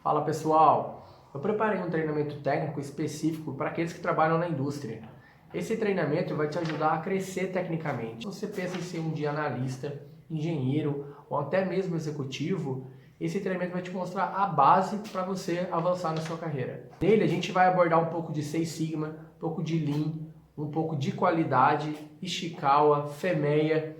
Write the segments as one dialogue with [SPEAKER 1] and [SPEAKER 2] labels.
[SPEAKER 1] Fala pessoal, eu preparei um treinamento técnico específico para aqueles que trabalham na indústria. Esse treinamento vai te ajudar a crescer tecnicamente. Se você pensa em ser um dia analista, engenheiro ou até mesmo executivo, esse treinamento vai te mostrar a base para você avançar na sua carreira. Nele a gente vai abordar um pouco de Six Sigma, um pouco de Lean, um pouco de qualidade, Ishikawa, FEMEA.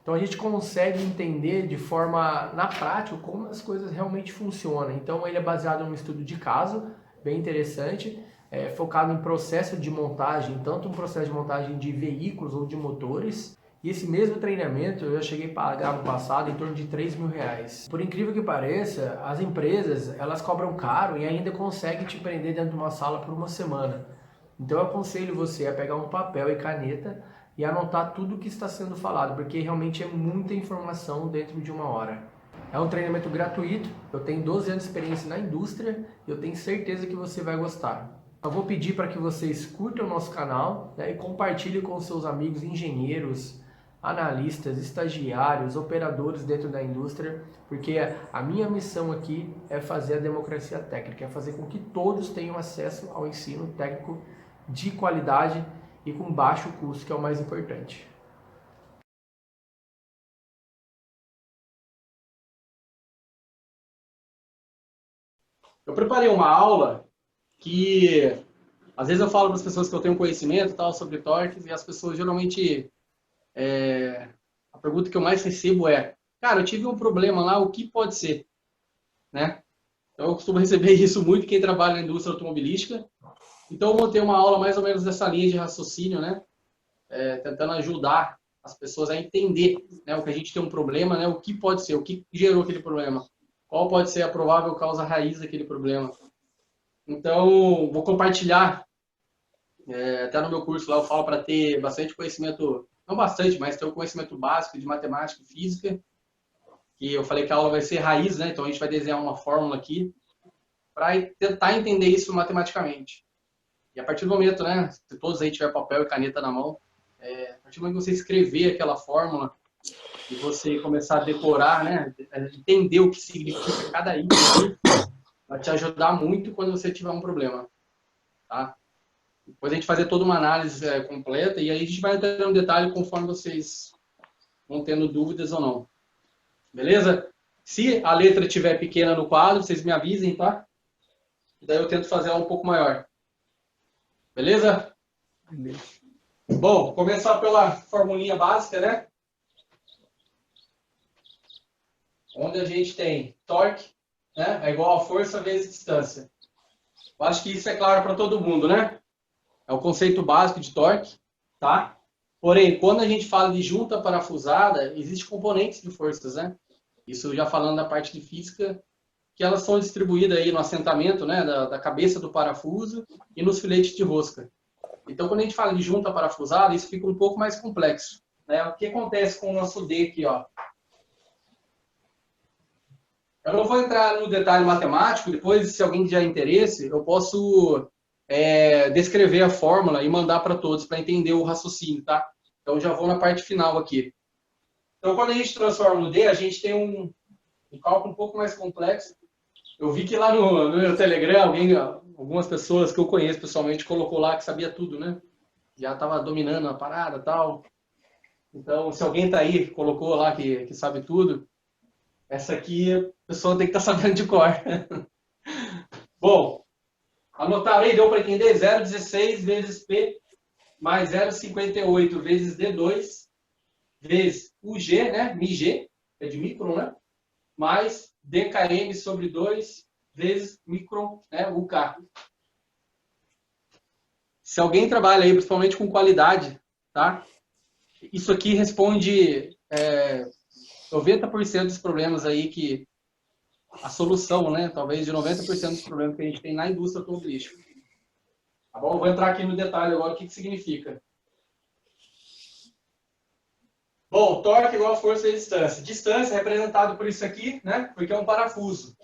[SPEAKER 1] Então a gente consegue entender de forma, na prática, como as coisas realmente funcionam. Então ele é baseado num estudo de caso, bem interessante, focado em processo de montagem, tanto um processo de montagem de veículos ou de motores. E esse mesmo treinamento eu já cheguei a pagar no passado em torno de R$ 3.000. Por incrível que pareça, as empresas elas cobram caro e ainda conseguem te prender dentro de uma sala por uma semana. Então eu aconselho você a pegar um papel e caneta e anotar tudo o que está sendo falado, porque realmente é muita informação dentro de uma hora. É um treinamento gratuito, eu tenho 12 anos de experiência na indústria e eu tenho certeza que você vai gostar. Eu vou pedir para que vocês curtam o nosso canal, né, e compartilhem com seus amigos engenheiros, analistas, estagiários, operadores dentro da indústria, porque a minha missão aqui é fazer a democracia técnica, é fazer com que todos tenham acesso ao ensino técnico de qualidade e com baixo custo, que é o mais importante.
[SPEAKER 2] Eu preparei uma aula que, às vezes eu falo para as pessoas que eu tenho conhecimento tal, sobre torques, e as pessoas geralmente, a pergunta que eu mais recebo é, cara, eu tive um problema lá, o que pode ser? Né? Então eu costumo receber isso muito quem trabalha na indústria automobilística. Então eu montei uma aula mais ou menos dessa linha de raciocínio, né? Tentando ajudar as pessoas a entender, né, o que a gente tem um problema, né, o que pode ser, o que gerou aquele problema, qual pode ser a provável causa raiz daquele problema. Então, vou compartilhar, até no meu curso lá eu falo para ter bastante conhecimento, não bastante, mas ter um conhecimento básico de matemática e física, que eu falei que a aula vai ser raiz, né? Então a gente vai desenhar uma fórmula aqui para tentar entender isso matematicamente. E a partir do momento, né, se todos aí tiver papel e caneta na mão, a partir do momento que você escrever aquela fórmula e você começar a decorar, né, entender o que significa cada item ali, vai te ajudar muito quando você tiver um problema, tá? Depois a gente fazer toda uma análise completa e aí a gente vai entrar no detalhe conforme vocês vão tendo dúvidas ou não. Beleza? Se a letra estiver pequena no quadro, vocês me avisem, tá? Daí eu tento fazer ela um pouco maior. Beleza?
[SPEAKER 1] Beleza.
[SPEAKER 2] Bom, começar pela formulinha básica, né? Onde a gente tem torque, né? É igual a força vezes distância. Eu acho que isso é claro para todo mundo, né? É o conceito básico de torque, tá? Porém, quando a gente fala de junta parafusada, existem componentes de forças, né? Isso já falando da parte de física, que elas são distribuídas aí no assentamento, né, da cabeça do parafuso e nos filetes de rosca. Então, quando a gente fala de junta parafusada, isso fica um pouco mais complexo, né? O que acontece com o nosso D aqui, ó? Eu não vou entrar no detalhe matemático, depois, se alguém tiver interesse, eu posso descrever a fórmula e mandar para todos para entender o raciocínio, tá? Então, já vou na parte final aqui. Então, quando a gente transforma no D, a gente tem um cálculo um pouco mais complexo. Eu vi que lá no meu Telegram, algumas pessoas que eu conheço pessoalmente colocou lá que sabia tudo, né? Já estava dominando a parada e tal. Então, se alguém tá aí, colocou lá que sabe tudo, essa aqui a pessoa tem que estar sabendo de cor. Bom, anotaram aí, deu para entender? 0,16 vezes P mais 0,58 vezes D2 vezes UG, né? MG, é de micron, né? Mais DKM sobre 2 vezes micron, né? UK. Se alguém trabalha aí, principalmente com qualidade, tá? Isso aqui responde 90% dos problemas aí que a solução, né? Talvez de 90% dos problemas que a gente tem na indústria automobilística. Tá bom? Vou entrar aqui no detalhe agora o que significa. Bom, torque igual a força e distância. Distância é representado por isso aqui, né? Porque é um parafuso.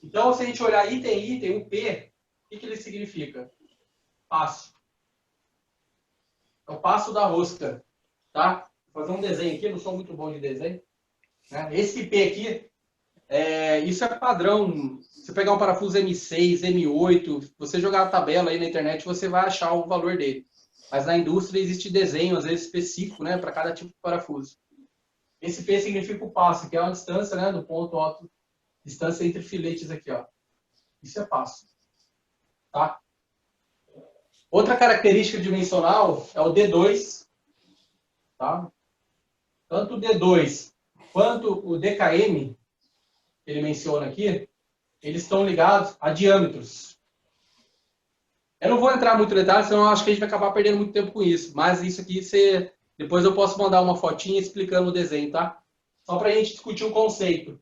[SPEAKER 2] Então, se a gente olhar item a item, o P, o que ele significa? Passo. É o passo da rosca, tá? Vou fazer um desenho aqui, eu não sou muito bom de desenho. Né? Esse P aqui Isso é padrão. Se pegar um parafuso M6, M8, você jogar a tabela aí na internet, você vai achar o valor dele. Mas na indústria existe desenho, às vezes específico, né, para cada tipo de parafuso. Esse P significa o passo, que é uma distância, né, do ponto alto, distância entre filetes aqui, ó. Isso é passo. Tá? Outra característica dimensional é o D2. Tá? Tanto o D2 quanto o DKM, que ele menciona aqui, eles estão ligados a diâmetros. Eu não vou entrar muito em detalhes, senão eu acho que a gente vai acabar perdendo muito tempo com isso. Mas isso aqui, depois eu posso mandar uma fotinha explicando o desenho, tá? Só para a gente discutir um conceito.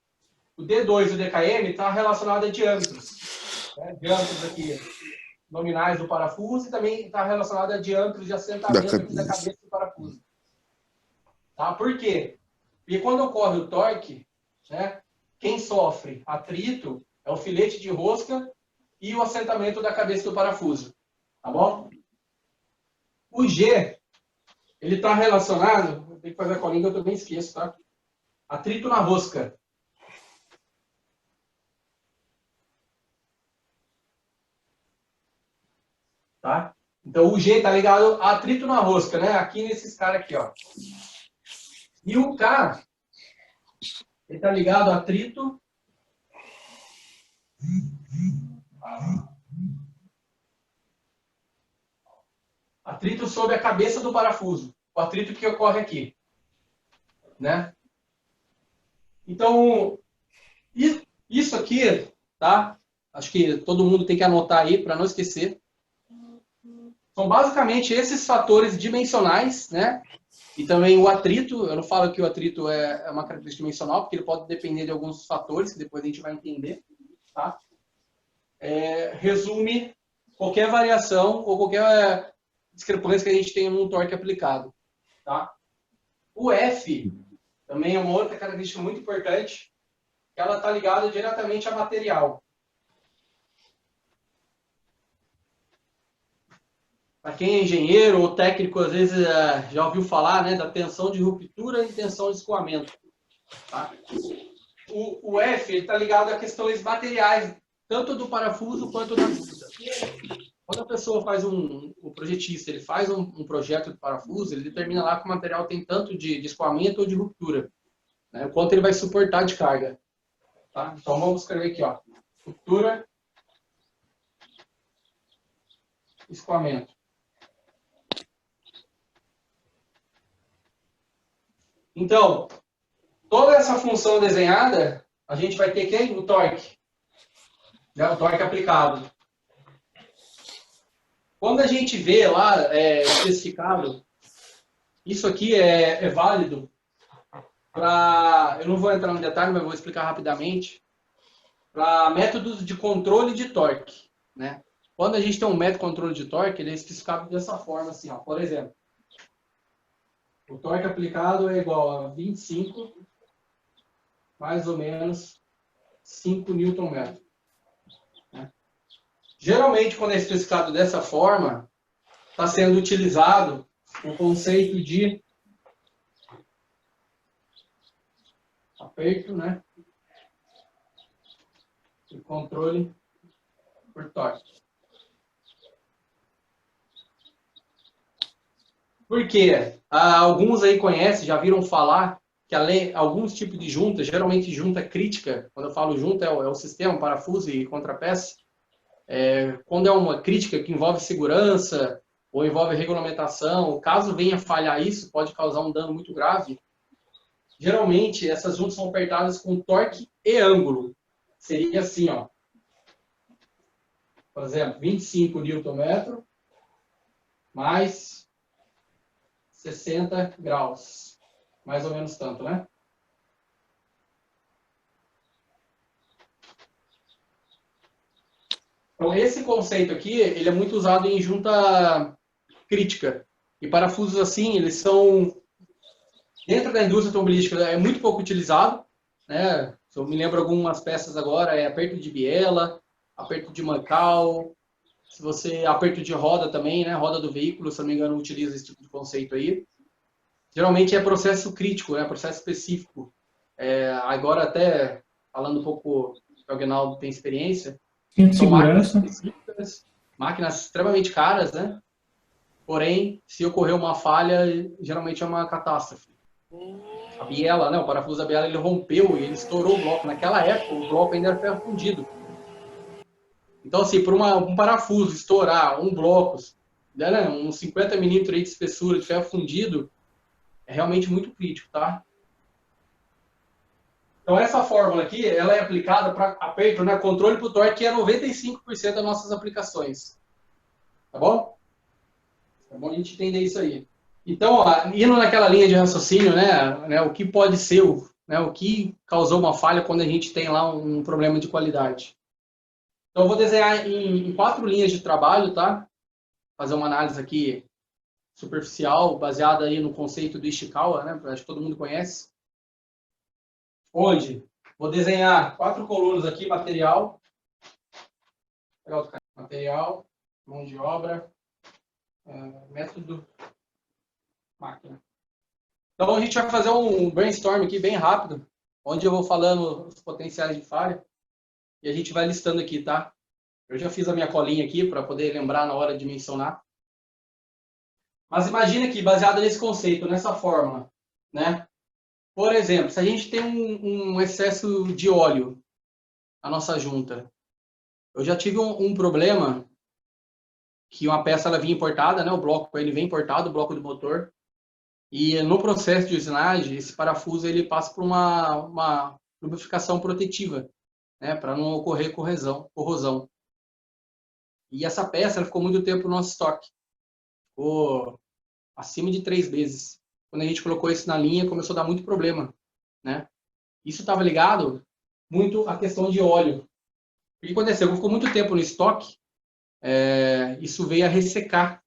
[SPEAKER 2] O D2 e o DKM estão relacionados a diâmetros. Né? Diâmetros aqui nominais do parafuso e também está relacionado a diâmetros de assentamento aqui da cabeça do parafuso. Tá? Por quê? Porque quando ocorre o torque, né, quem sofre atrito é o filete de rosca e o assentamento da cabeça do parafuso. Tá bom? O G, ele está relacionado, vou ter que fazer a colinha que eu também esqueço, tá? Atrito na rosca. Tá? Então, o G está ligado a atrito na rosca, né? Aqui nesses caras aqui, ó. E o K, ele está ligado a atrito sobre a cabeça do parafuso. O atrito que ocorre aqui. Né? Então, isso aqui, tá? Acho que todo mundo tem que anotar aí para não esquecer. São basicamente esses fatores dimensionais, né? E também o atrito. Eu não falo que o atrito é uma característica dimensional, porque ele pode depender de alguns fatores, que depois a gente vai entender. Tá? Resume qualquer variação ou qualquer discrepância que a gente tenha num torque aplicado. Tá? O F também é uma outra característica muito importante, que ela está ligada diretamente a material. Para quem é engenheiro ou técnico, às vezes já ouviu falar, né, da tensão de ruptura e tensão de escoamento. Tá? O F está ligado a questões materiais, tanto do parafuso quanto da agulha. Quando a pessoa faz o projetista, ele faz um projeto de parafuso, ele determina lá que o material tem tanto de escoamento ou de ruptura, né, o quanto ele vai suportar de carga. Tá? Então vamos escrever aqui, ó, ruptura, escoamento. Então, toda essa função desenhada, a gente vai ter quem? O torque. Né? O torque aplicado. Quando a gente vê lá especificado, isso aqui é válido para... Eu não vou entrar no detalhe, mas vou explicar rapidamente. Para métodos de controle de torque. Né? Quando a gente tem um método de controle de torque, ele é especificado dessa forma, assim, ó. Por exemplo, o torque aplicado é igual a 25 mais ou menos 5 Nm. Né? Geralmente, quando é especificado dessa forma, está sendo utilizado o conceito de aperto, né? E controle por torque. Por quê? Alguns aí conhecem, já viram falar que alguns tipos de junta, geralmente junta crítica, quando eu falo junta é o sistema, parafuso e contrapeça, quando é uma crítica que envolve segurança ou envolve regulamentação, caso venha falhar isso, pode causar um dano muito grave. Geralmente, essas juntas são apertadas com torque e ângulo. Seria assim, ó. Por exemplo, 25 Nm mais 60 graus. Mais ou menos tanto, né? Então, esse conceito aqui, ele é muito usado em junta crítica. E parafusos assim, eles são, dentro da indústria automobilística, é muito pouco utilizado. Né? Se eu me lembro algumas peças agora, é aperto de biela, aperto de mancal, se você aperto de roda também, né? Roda do veículo, se eu não me engano, utiliza esse tipo de conceito aí. Geralmente é processo crítico, né? Processo específico. Agora até falando um pouco que o Aguinaldo tem experiência,
[SPEAKER 3] Cinto de
[SPEAKER 2] são máquinas
[SPEAKER 3] segurança.
[SPEAKER 2] específicas, máquinas extremamente caras, né? Porém, se ocorrer uma falha, geralmente é uma catástrofe. A biela, né, o parafuso da biela, ele rompeu e ele estourou o bloco. Naquela época, o bloco ainda era ferro fundido. Então, assim, por um parafuso estourar um bloco, né, uns 50 milímetros de espessura de ferro fundido, é realmente muito crítico, tá? Então, essa fórmula aqui, ela é aplicada para aperto, né, controle por torque, que é 95% das nossas aplicações. Tá bom? É bom a gente entender isso aí. Então, ó, indo naquela linha de raciocínio, né, o que pode ser, o que causou uma falha quando a gente tem lá um problema de qualidade. Então, eu vou desenhar em 4 linhas de trabalho, tá? Fazer uma análise aqui superficial, baseada aí no conceito do Ishikawa, né? Acho que todo mundo conhece. Onde vou desenhar 4 colunas aqui, material, material, mão de obra, método, máquina. Então, a gente vai fazer um brainstorm aqui bem rápido, onde eu vou falando os potenciais de falha e a gente vai listando aqui, tá? Eu já fiz a minha colinha aqui para poder lembrar na hora de mencionar. Mas imagina que, baseado nesse conceito, nessa fórmula, né? Por exemplo, se a gente tem um excesso de óleo na nossa junta, eu já tive um problema que uma peça ela vinha importada, né? O bloco ele vem importado, o bloco do motor. E no processo de usinagem, esse parafuso ele passa por uma lubrificação protetiva, né, para não ocorrer corrosão. E essa peça ela ficou muito tempo no nosso estoque, ficou acima de 3 meses. Quando a gente colocou isso na linha, começou a dar muito problema, né? Isso estava ligado muito à questão de óleo. O que aconteceu? Ficou muito tempo no estoque, isso veio a ressecar.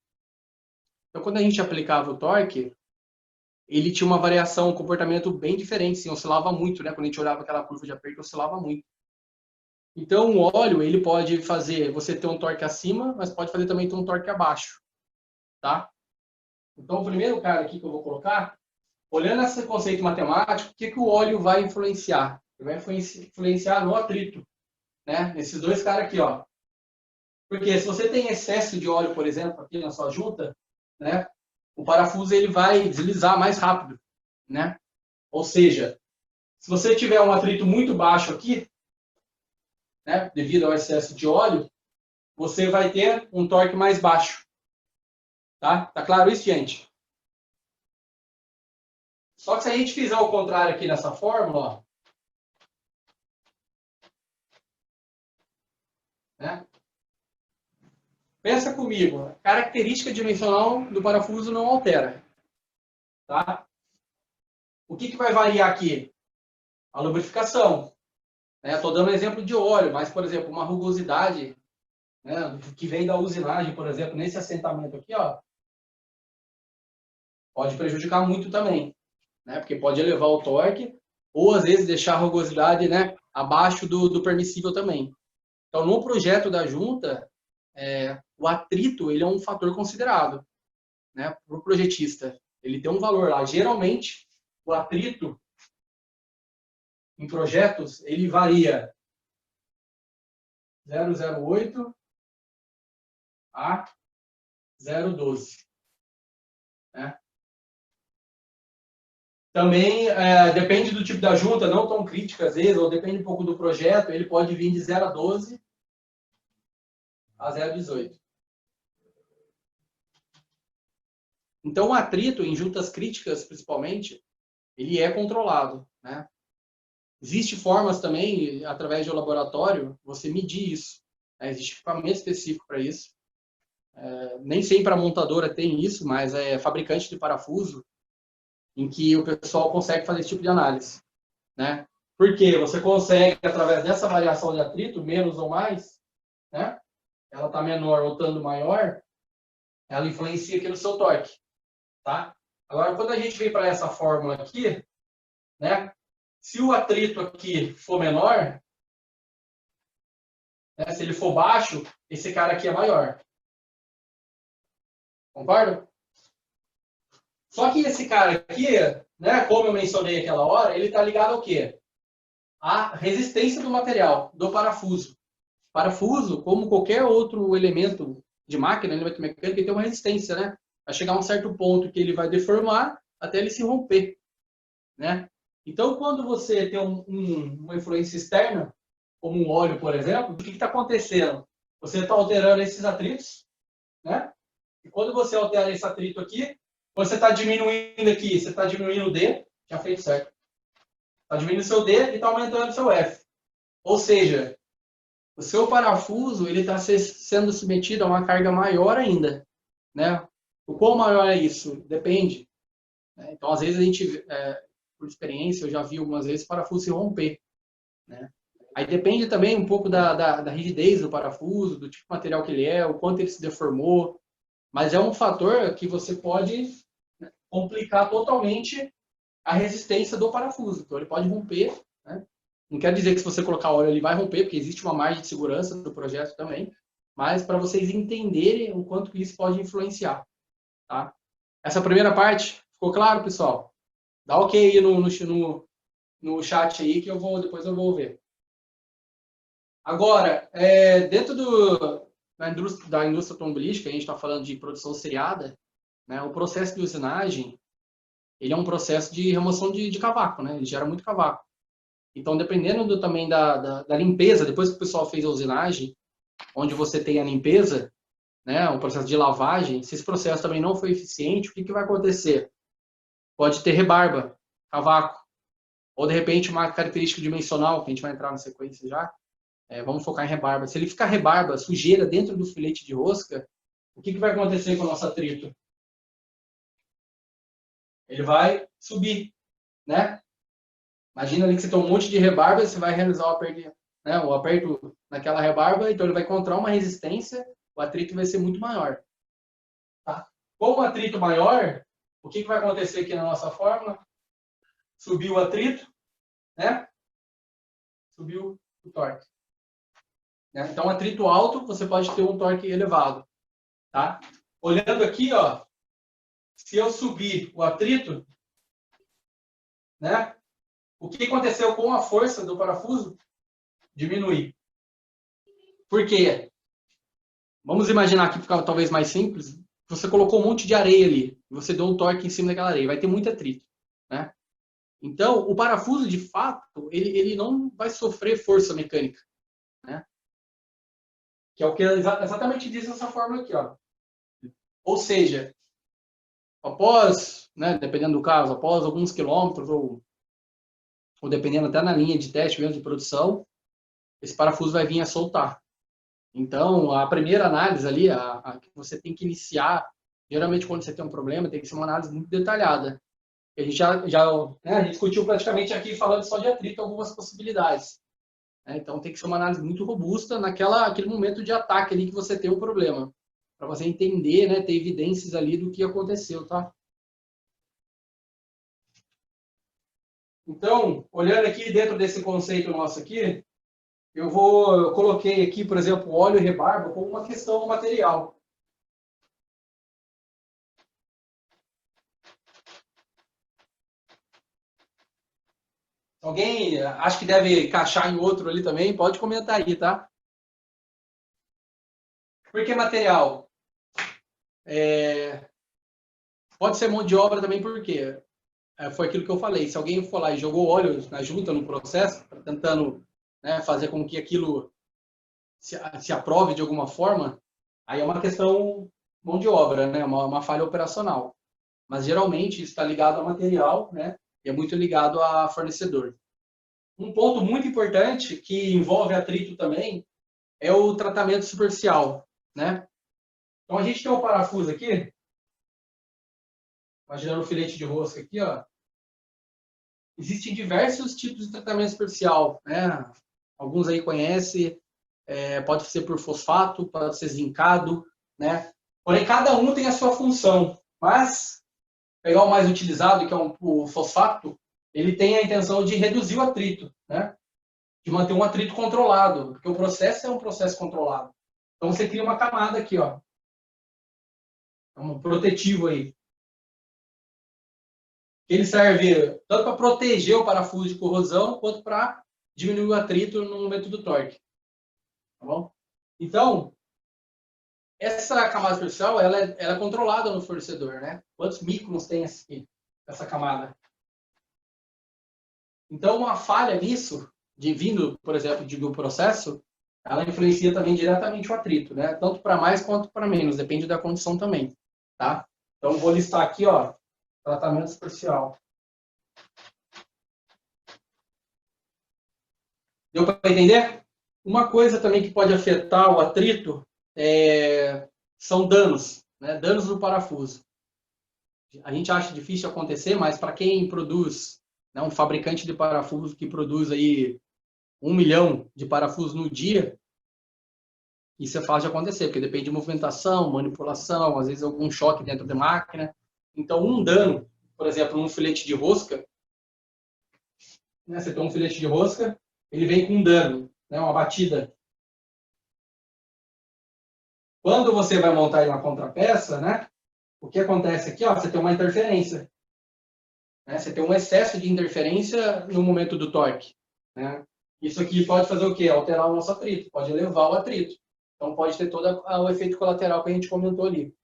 [SPEAKER 2] Então, quando a gente aplicava o torque, ele tinha uma variação, um comportamento bem diferente, assim, oscilava muito, né? Quando a gente olhava aquela curva de aperto, oscilava muito. Então, o óleo, ele pode fazer você ter um torque acima, mas pode fazer também ter um torque abaixo, tá? Então, o primeiro cara aqui que eu vou colocar, olhando esse conceito matemático, o que o óleo vai influenciar? Ele vai influenciar no atrito, né? Nesses dois caras aqui, ó. Porque se você tem excesso de óleo, por exemplo, aqui na sua junta, né? O parafuso ele vai deslizar mais rápido, né? Ou seja, se você tiver um atrito muito baixo aqui, né, devido ao excesso de óleo, você vai ter um torque mais baixo. Tá? Tá claro isso, gente? Só que se a gente fizer o contrário aqui nessa fórmula, ó, né? Pensa comigo, a característica dimensional do parafuso não altera. Tá? O que vai variar aqui? A lubrificação. Estou dando um exemplo de óleo, mas, por exemplo, uma rugosidade, né, que vem da usinagem, por exemplo, nesse assentamento aqui, ó, pode prejudicar muito também, né, porque pode elevar o torque ou, às vezes, deixar a rugosidade, né, abaixo do permissível também. Então, no projeto da junta, o atrito ele é um fator considerado, né, para o projetista. Ele tem um valor lá. Geralmente, o atrito em projetos, ele varia 0,08 a 0,12. Né? Também depende do tipo da junta, não tão crítica às vezes, ou depende um pouco do projeto, ele pode vir de 0,12 a 0,18. Então, o atrito em juntas críticas, principalmente, ele é controlado. Né? Existem formas também, através do laboratório, você medir isso. Né? Existe equipamento específico para isso. Nem sempre a montadora tem isso, mas é fabricante de parafuso, em que o pessoal consegue fazer esse tipo de análise. Né? Porque você consegue, através dessa variação de atrito, menos ou mais, né? Ela está menor ou estando maior, ela influencia aqui no seu torque. Tá? Agora, quando a gente vem para essa fórmula aqui, né? Se o atrito aqui for menor, né? Se ele for baixo, esse cara aqui é maior. Concorda? Só que esse cara aqui, né? Como eu mencionei aquela hora, ele está ligado ao quê? a resistência do material, do parafuso. Parafuso, como qualquer outro elemento de máquina, elemento mecânico, ele tem uma resistência, né? Vai chegar a um certo ponto que ele vai deformar até ele se romper, né? Então, quando você tem uma influência externa, como um óleo, por exemplo, o que está acontecendo? Você está alterando esses atritos, né? E quando você altera esse atrito aqui, você está diminuindo aqui, você está diminuindo o D, já feito certo. Está diminuindo o seu D e está aumentando o seu F. Ou seja, o seu parafuso ele está sendo submetido a uma carga maior ainda, né? O quão maior é isso? Depende. Né? Então, às vezes, a gente, por experiência, eu já vi algumas vezes o parafuso se romper. Né? Aí depende também um pouco da rigidez do parafuso, do tipo de material que ele é, o quanto ele se deformou. Mas é um fator que você pode complicar totalmente a resistência do parafuso. Então, ele pode romper. Né? Não quer dizer que se você colocar óleo ele vai romper, porque existe uma margem de segurança do projeto também. Mas para vocês entenderem o quanto que isso pode influenciar. Tá? Essa primeira parte, ficou claro, pessoal? Dá ok aí no chat aí que depois eu vou ver. Agora, dentro da indústria automobilística, a gente está falando de produção seriada, né, o processo de usinagem, ele é um processo de remoção de cavaco, né? Ele gera muito cavaco. Então, dependendo também da limpeza, depois que o pessoal fez a usinagem, onde você tem a limpeza, né, o processo de lavagem, se esse processo também não foi eficiente, o que vai acontecer? Pode ter rebarba, cavaco, ou de repente uma característica dimensional, que a gente vai entrar na sequência já, vamos focar em rebarba. Se ele ficar rebarba, sujeira dentro do filete de rosca, o que vai acontecer com o nosso atrito? Ele vai subir, né? Imagina ali que você tem um monte de rebarba, você vai realizar o aperto naquela rebarba, então ele vai encontrar uma resistência, o atrito vai ser muito maior. Tá? Com o atrito maior, o que vai acontecer aqui na nossa fórmula? Subiu o atrito, né? Subiu o torque. Né? Então, atrito alto, você pode ter um torque elevado. Tá? Olhando aqui, ó, se eu subir o atrito, né? O que aconteceu com a força do parafuso? Diminui. Por quê? Vamos imaginar que ficava talvez mais simples. Você colocou um monte de areia ali, você deu um torque em cima daquela areia, vai ter muito atrito, né? Então, o parafuso, de fato, ele não vai sofrer força mecânica, né? Que é o que exatamente diz essa fórmula aqui, ó. Ou seja, após, né, dependendo do caso, após alguns quilômetros ou dependendo até na linha de teste mesmo de produção, esse parafuso vai vir a soltar. Então, a primeira análise ali, a que você tem que iniciar, geralmente quando você tem um problema, tem que ser uma análise muito detalhada. A gente a gente discutiu praticamente aqui, falando só de atrito, algumas possibilidades. Né? Então, tem que ser uma análise muito robusta naquele momento de ataque ali que você tem o problema. Para você entender, né, ter evidências ali do que aconteceu, tá? Então, olhando aqui dentro desse conceito nosso aqui, eu coloquei aqui, por exemplo, óleo e rebarba como uma questão material. Alguém acha que deve encaixar em outro ali também? Pode comentar aí, tá? Por que material? Pode ser mão de obra também, porque foi aquilo que eu falei. Se alguém for lá e jogou óleo na junta, no processo, tentando, né, fazer com que aquilo se aprove de alguma forma, aí é uma questão mão de obra, né? Uma falha operacional. Mas geralmente isso está ligado a material, né? E é muito ligado a fornecedor. Um ponto muito importante que envolve atrito também é o tratamento superficial, né? Então a gente tem um parafuso aqui, imaginando o filete de rosca aqui, ó. Existem diversos tipos de tratamento superficial, né? Alguns aí conhecem, pode ser por fosfato, pode ser zincado, né? Porém, cada um tem a sua função, mas pegar o mais utilizado, que é o fosfato, ele tem a intenção de reduzir o atrito, né? De manter um atrito controlado, porque o processo é um processo controlado. Então você cria uma camada aqui, ó, um protetivo aí. Ele serve tanto para proteger o parafuso de corrosão, quanto para diminuir o atrito no momento do torque. Tá bom? Então, essa camada superficial, ela é controlada no fornecedor, né? Quantos microns tem essa camada? Então, uma falha nisso, vindo, por exemplo, do processo, ela influencia também diretamente o atrito, né? Tanto para mais quanto para menos, depende da condição também, tá? Então, vou listar aqui, ó, tratamento superficial. Deu para entender? Uma coisa também que pode afetar o atrito são danos, né? Danos no parafuso. A gente acha difícil acontecer, mas para quem produz, né, um fabricante de parafuso que produz aí 1 milhão de parafusos no dia, isso é fácil de acontecer, porque depende de movimentação, manipulação, às vezes algum choque dentro da máquina. Então, um dano, por exemplo, num filete de rosca, né, você tem um filete de rosca, ele vem com um dano, né, uma batida. Quando você vai montar ele na contrapeça, né, o que acontece aqui, ó, você tem uma interferência. Né, você tem um excesso de interferência no momento do torque. Né? Isso aqui pode fazer o quê? Alterar o nosso atrito, pode elevar o atrito. Então, pode ter todo o efeito colateral que a gente comentou ali.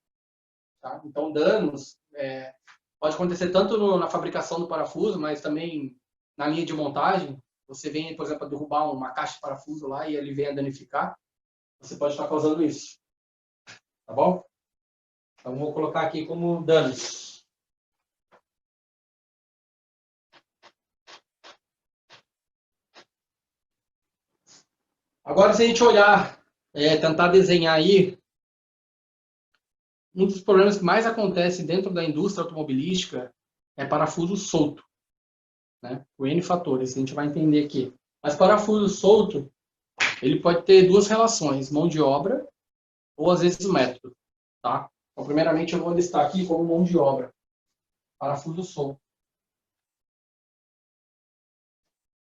[SPEAKER 2] Tá? Então, danos pode acontecer tanto na fabricação do parafuso, mas também na linha de montagem. Você vem, por exemplo, a derrubar uma caixa de parafuso lá e ele vem a danificar. Você pode estar causando isso. Tá bom? Então, vou colocar aqui como danos. Agora, se a gente olhar, tentar desenhar aí, um dos problemas que mais acontece dentro da indústria automobilística é parafuso solto, né? Por N fatores, a gente vai entender aqui. Mas parafuso solto, ele pode ter duas relações, mão de obra ou às vezes método, tá? Então, primeiramente, eu vou listar aqui como mão de obra, parafuso solto.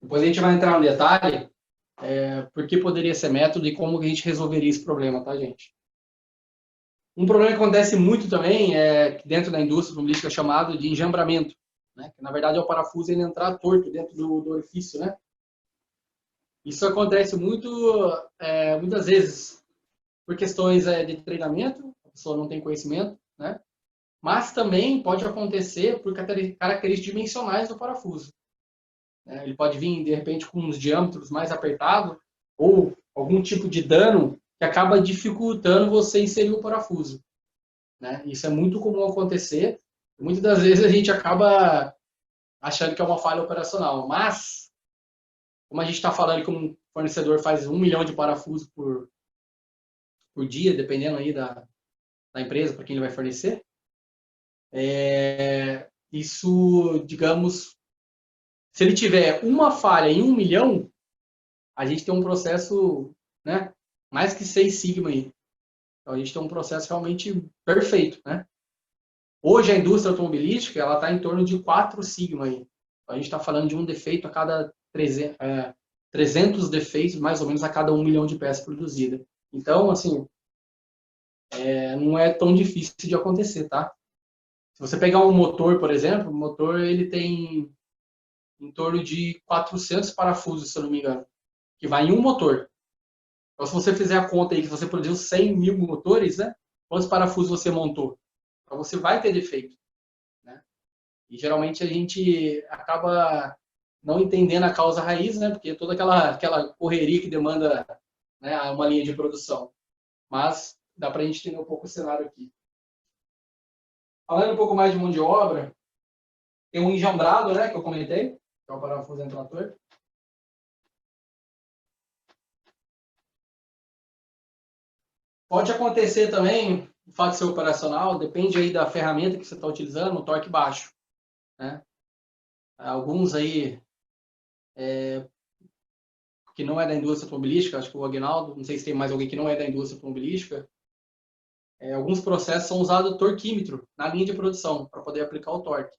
[SPEAKER 2] Depois a gente vai entrar no detalhe, por que poderia ser método e como a gente resolveria esse problema, tá, gente? Um problema que acontece muito também dentro da indústria automobilística chamado de enjambramento, né? Que, na verdade, é o parafuso ele entrar torto dentro do orifício, né? Isso acontece muitas vezes por questões de treinamento, a pessoa não tem conhecimento, né? Mas também pode acontecer por características dimensionais do parafuso. Né? Ele pode vir, de repente, com uns diâmetros mais apertados ou algum tipo de dano que acaba dificultando você inserir o parafuso. Né? Isso é muito comum acontecer. Muitas das vezes a gente acaba achando que é uma falha operacional, mas como a gente está falando que um fornecedor faz 1 milhão de parafusos por dia, dependendo aí da empresa para quem ele vai fornecer, isso, digamos, se ele tiver uma falha em 1 milhão, a gente tem um processo, né, mais que 6 sigma aí. Então, a gente tem um processo realmente perfeito, né? Hoje, a indústria automobilística ela está em torno de 4 sigma aí. Então, a gente está falando de um defeito a cada 300 defeitos, mais ou menos, a cada 1 milhão de peças produzidas. Então, assim, não é tão difícil de acontecer, tá? Se você pegar um motor, por exemplo, o motor ele tem em torno de 400 parafusos, se eu não me engano, que vai em um motor. Então, se você fizer a conta aí que você produziu 100 mil motores, né? Quantos parafusos você montou? Então, você vai ter defeito. Né? E, geralmente, a gente acaba não entendendo a causa raiz, né? Porque toda aquela correria que demanda, né, uma linha de produção. Mas dá para a gente entender um pouco o cenário aqui. Falando um pouco mais de mão de obra, tem um enjambrado, né, que eu comentei, que é o parafuso entrator. Pode acontecer também, o fato de ser operacional, depende aí da ferramenta que você está utilizando, o torque baixo. Né? Alguns aí, que não é da indústria automobilística, acho que o Agnaldo, não sei se tem mais alguém que não é da indústria automobilística, alguns processos são usados torquímetro na linha de produção, para poder aplicar o torque.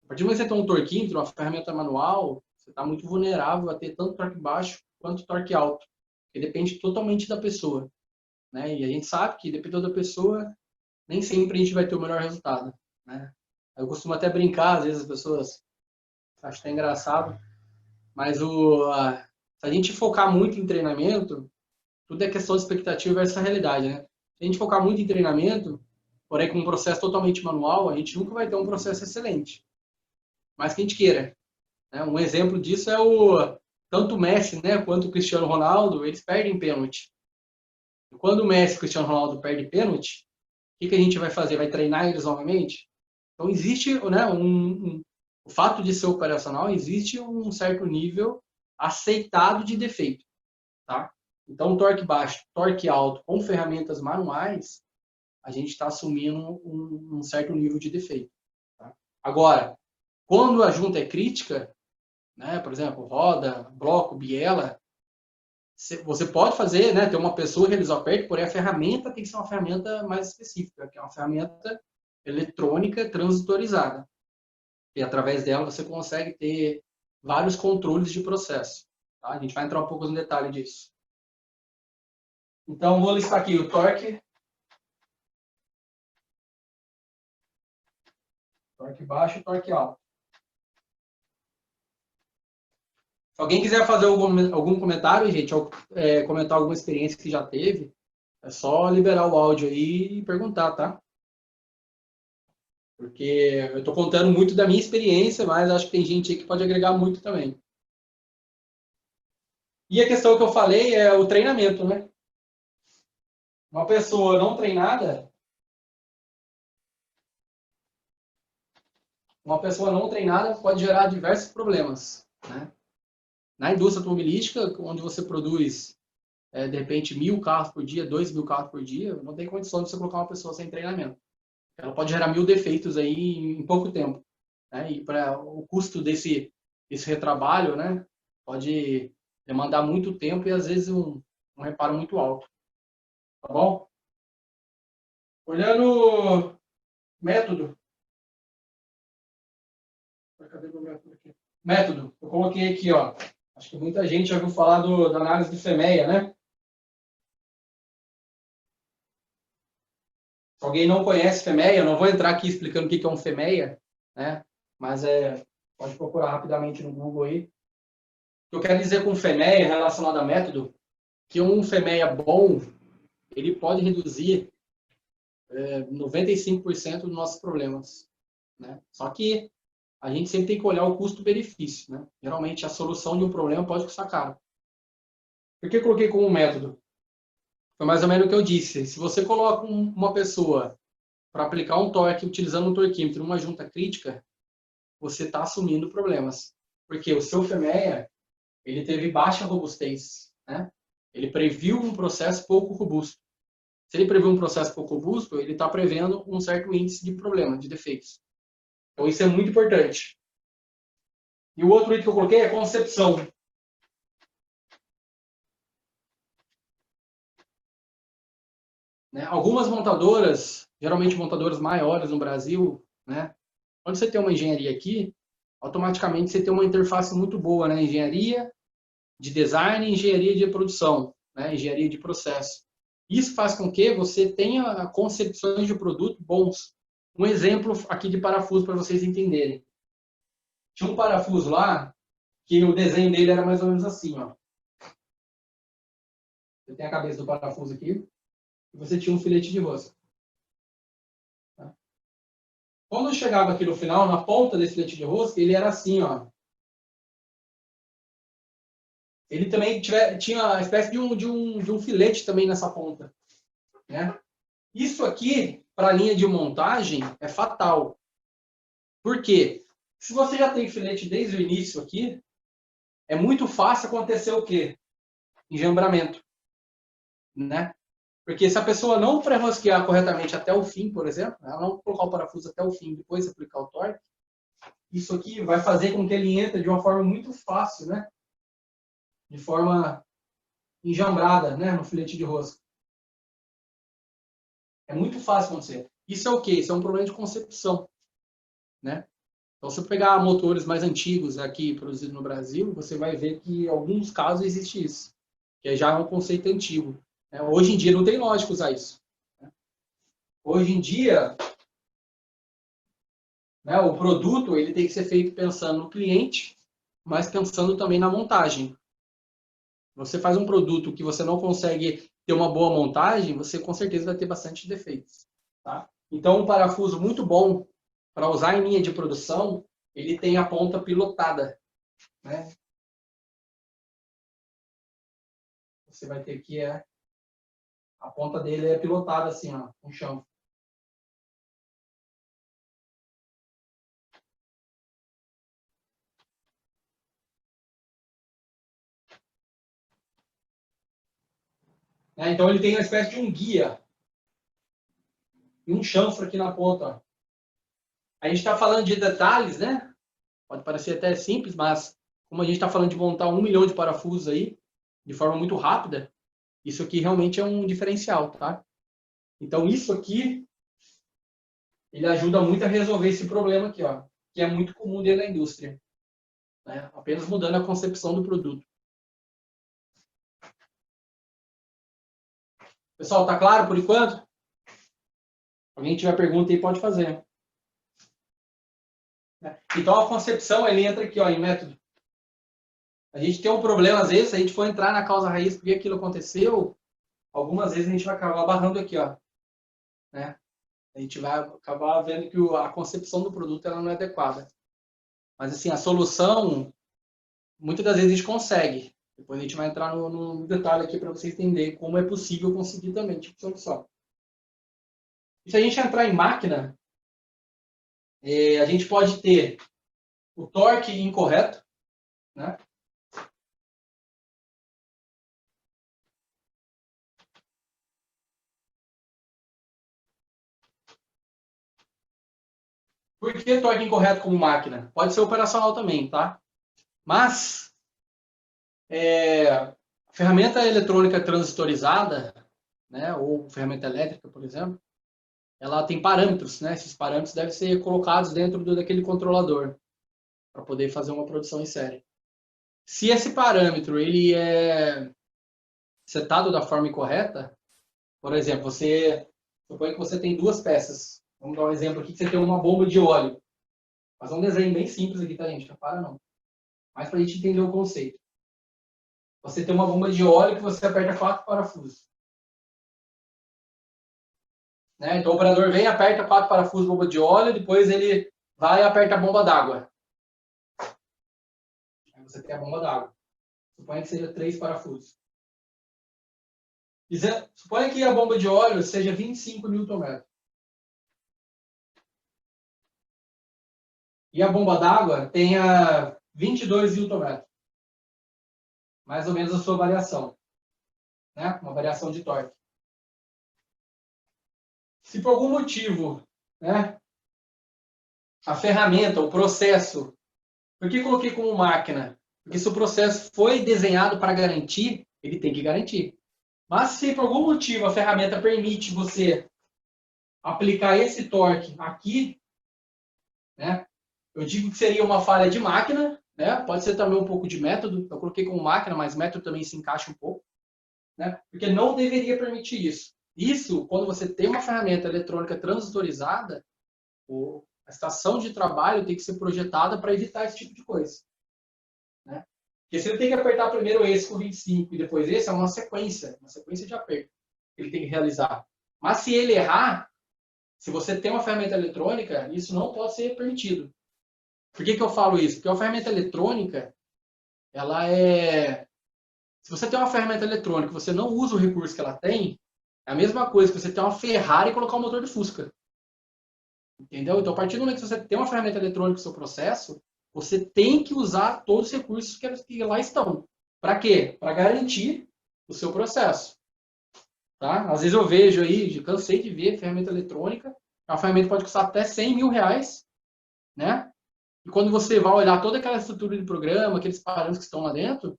[SPEAKER 2] A partir do momento que você tem um torquímetro, uma ferramenta manual, você está muito vulnerável a ter tanto torque baixo quanto torque alto, porque depende totalmente da pessoa. Né? E a gente sabe que, dependendo da pessoa, nem sempre a gente vai ter o melhor resultado. Né? Eu costumo até brincar, às vezes as pessoas acham até engraçado, Mas se a gente focar muito em treinamento, tudo é questão de expectativa versus realidade, né? Se a gente focar muito em treinamento, porém com um processo totalmente manual, a gente nunca vai ter um processo excelente. Mas que a gente queira. Né? Um exemplo disso é tanto o Messi, né, quanto o Cristiano Ronaldo, eles perdem pênalti. E quando o Messi e o Cristiano Ronaldo perdem pênalti, o que a gente vai fazer? Vai treinar eles novamente? Então existe, né, o fato de ser operacional, existe um certo nível aceitado de defeito, tá? Então, torque baixo, torque alto, com ferramentas manuais, a gente está assumindo um certo nível de defeito. Tá? Agora, quando a junta é crítica, né, por exemplo, roda, bloco, biela, você pode fazer, né, ter uma pessoa realizar o aperto, porém a ferramenta tem que ser uma ferramenta mais específica, que é uma ferramenta eletrônica transitorizada. E através dela você consegue ter vários controles de processo. Tá? A gente vai entrar um pouco no detalhe disso. Então, vou listar aqui o torque. Torque baixo e torque alto. Se alguém quiser fazer algum comentário, gente, ou comentar alguma experiência que já teve, é só liberar o áudio aí e perguntar, tá? Porque eu estou contando muito da minha experiência, mas acho que tem gente aí que pode agregar muito também. E a questão que eu falei é o treinamento, né? Uma pessoa não treinada, pode gerar diversos problemas, né? Na indústria automobilística, onde você produz, de repente, 1.000 carros por dia, 2.000 carros por dia, não tem condição de você colocar uma pessoa sem treinamento. Ela pode gerar 1.000 defeitos aí em pouco tempo. Né? E para o custo desse retrabalho, né, pode demandar muito tempo e, às vezes, um reparo muito alto. Tá bom? Olhando método. Cadê o meu método aqui? Método. Eu coloquei aqui, ó. Acho que muita gente já ouviu falar da análise de FEMEA, né? Se alguém não conhece FEMEA, eu não vou entrar aqui explicando o que é um FEMEA, né? Mas pode procurar rapidamente no Google aí. O que eu quero dizer com FEMEA relacionado a método, que um FEMEA bom, ele pode reduzir 95% dos nossos problemas, né? Só que a gente sempre tem que olhar o custo-benefício, né? Geralmente a solução de um problema pode custar caro. Por que eu coloquei como método? Foi mais ou menos o que eu disse. Se você coloca uma pessoa para aplicar um torque utilizando um torquímetro numa junta crítica, você está assumindo problemas. Porque o seu FEMEA, ele teve baixa robustez, né? Ele previu um processo pouco robusto. Se ele previu um processo pouco robusto, ele está prevendo um certo índice de problema, de defeitos. Então, isso é muito importante. E o outro item que eu coloquei é concepção. Né? Algumas montadoras, geralmente montadoras maiores no Brasil, né? Quando você tem uma engenharia aqui, automaticamente você tem uma interface muito boa, né? Engenharia de design e engenharia de produção, né? Engenharia de processo. Isso faz com que você tenha concepções de produto bons. Um exemplo aqui de parafuso para vocês entenderem. Tinha um parafuso lá que o desenho dele era mais ou menos assim, ó. Você tem a cabeça do parafuso aqui e você tinha um filete de rosca. Tá? Quando eu chegava aqui no final, na ponta desse filete de rosca, ele era assim, ó. Ele também tinha a espécie de um filete também nessa ponta. Né? Isso aqui, para a linha de montagem, é fatal. Por quê? Se você já tem filete desde o início aqui, é muito fácil acontecer o quê? Enjambramento. Né? Porque se a pessoa não pré-rosquear corretamente até o fim, por exemplo, ela não colocar o parafuso até o fim, depois aplicar o torque, isso aqui vai fazer com que ele entre de uma forma muito fácil, né? De forma enjambrada, né? No filete de rosca. É muito fácil acontecer. Isso é o quê? Isso é um problema de concepção, né? Então, se eu pegar motores mais antigos aqui produzidos no Brasil, você vai ver que em alguns casos existe isso, que já é um conceito antigo. Né? Hoje em dia não tem lógica usar isso. Né? Hoje em dia, né, o produto ele tem que ser feito pensando no cliente, mas pensando também na montagem. Você faz um produto que você não consegue ter uma boa montagem, você com certeza vai ter bastante defeitos. Tá? Então, um parafuso muito bom para usar em linha de produção, ele tem a ponta pilotada. Né? Você vai ter que... a ponta dele é pilotada assim, ó, com chão. Então, ele tem uma espécie de um guia e um chanfro aqui na ponta. Ó. A gente está falando de detalhes, né? Pode parecer até simples, mas como a gente está falando de montar 1 milhão de parafusos aí, de forma muito rápida, isso aqui realmente é um diferencial, tá? Então, isso aqui, ele ajuda muito a resolver esse problema aqui, ó, que é muito comum dentro da indústria. Né? Apenas mudando a concepção do produto. Pessoal, tá claro por enquanto? Alguém tiver pergunta aí, pode fazer. Então, a concepção, ele entra aqui, ó, em método. A gente tem um problema, às vezes, se a gente for entrar na causa raiz, porque aquilo aconteceu, algumas vezes a gente vai acabar barrando aqui, ó. Né? A gente vai acabar vendo que a concepção do produto ela não é adequada. Mas, assim, a solução, muitas das vezes a gente consegue. Depois a gente vai entrar no detalhe aqui para você entender como é possível conseguir também, tipo de solução. E se a gente entrar em máquina, a gente pode ter o torque incorreto, né? Por que torque incorreto como máquina? Pode ser operacional também, tá? Mas, a ferramenta eletrônica transistorizada, né, ou ferramenta elétrica, por exemplo, ela tem parâmetros, né? Esses parâmetros devem ser colocados dentro daquele controlador para poder fazer uma produção em série. Se esse parâmetro ele é setado da forma incorreta, por exemplo, você supõe que você tem duas peças. Vamos dar um exemplo aqui que você tem uma bomba de óleo. Fazer um desenho bem simples aqui, tá, gente? Não para não. Mas para a gente entender o conceito. Você tem uma bomba de óleo que você aperta 4 parafusos. Né? Então o operador vem, aperta 4 parafusos bomba de óleo, depois ele vai e aperta a bomba d'água. Aí você tem a bomba d'água. Suponha que seja 3 parafusos. Suponha que a bomba de óleo seja 25 Nm. E a bomba d'água tenha 22 Nm. Mais ou menos a sua variação. Né? Uma variação de torque. Se por algum motivo, né, a ferramenta, o processo, por que coloquei como máquina? Porque se o processo foi desenhado para garantir, ele tem que garantir. Mas se por algum motivo a ferramenta permite você aplicar esse torque aqui, né, eu digo que seria uma falha de máquina, né, pode ser também um pouco de método, eu coloquei como máquina, mas método também se encaixa um pouco, né, porque não deveria permitir isso. Isso, quando você tem uma ferramenta eletrônica transistorizada, a estação de trabalho tem que ser projetada para evitar esse tipo de coisa. Né? Porque se ele tem que apertar primeiro esse com 25 e depois esse, é uma sequência de aperto que ele tem que realizar. Mas se ele errar, se você tem uma ferramenta eletrônica, isso não pode ser permitido. Por que eu falo isso? Porque a ferramenta eletrônica, ela é... Se você tem uma ferramenta eletrônica e você não usa o recurso que ela tem, é a mesma coisa que você ter uma Ferrari e colocar um motor de Fusca. Entendeu? Então, a partir do momento que você tem uma ferramenta eletrônica no seu processo, você tem que usar todos os recursos que lá estão. Para quê? Para garantir o seu processo. Tá? Às vezes eu vejo aí, cansei de ver ferramenta eletrônica, a ferramenta pode custar até 100 mil reais, né? E quando você vai olhar toda aquela estrutura de programa, aqueles parâmetros que estão lá dentro,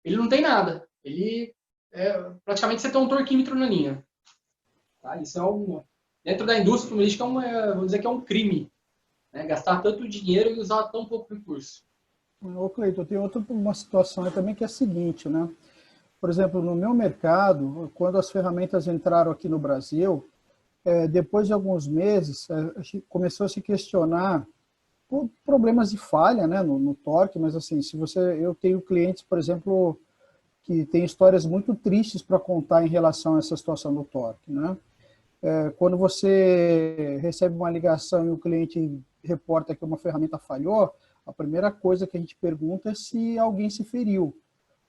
[SPEAKER 2] ele não tem nada. Ele praticamente você tem um torquímetro na linha. Tá? Isso é dentro da indústria automobilística, vamos dizer que é um crime. Né? Gastar tanto dinheiro e usar tão pouco recurso.
[SPEAKER 3] Ô, Cleiton, tem uma situação aí também que é a seguinte, né? Por exemplo, no meu mercado, quando as ferramentas entraram aqui no Brasil, depois de alguns meses, começou a se questionar por problemas de falha, né, no torque, mas assim, eu tenho clientes, por exemplo, que têm histórias muito tristes para contar em relação a essa situação do torque, né? Quando você recebe uma ligação e o cliente reporta que uma ferramenta falhou, a primeira coisa que a gente pergunta é se alguém se feriu,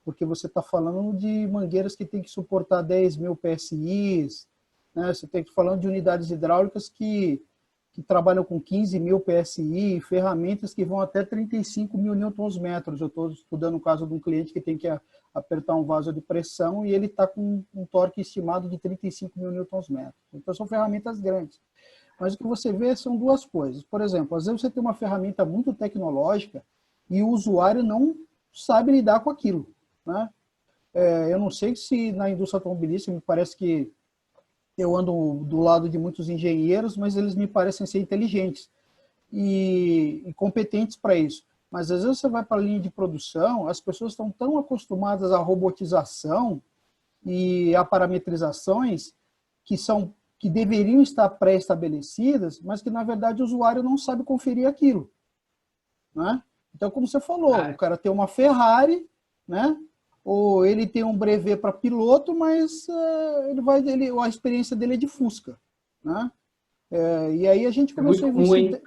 [SPEAKER 3] porque você está falando de mangueiras que tem que suportar 10.000 PSI, né? Você está falando de unidades hidráulicas que trabalham com 15.000 PSI, ferramentas que vão até 35.000 newtons-metros. Eu estou estudando o caso de um cliente que tem que apertar um vaso de pressão e ele está com um torque estimado de 35.000 newtons-metros. Então, são ferramentas grandes. Mas o que você vê são duas coisas. Por exemplo, às vezes você tem uma ferramenta muito tecnológica e o usuário não sabe lidar com aquilo, né? Eu não sei se na indústria automobilística, me parece que eu ando do lado de muitos engenheiros, mas eles me parecem ser inteligentes e competentes para isso. Mas às vezes você vai para a linha de produção, as pessoas estão tão acostumadas à robotização e a parametrizações que deveriam estar pré-estabelecidas, mas que na verdade o usuário não sabe conferir aquilo, né? Então, como você falou, o cara tem uma Ferrari, né? Ou ele tem um brevet para piloto, mas a experiência dele é de Fusca, né? E aí a gente começou a investir.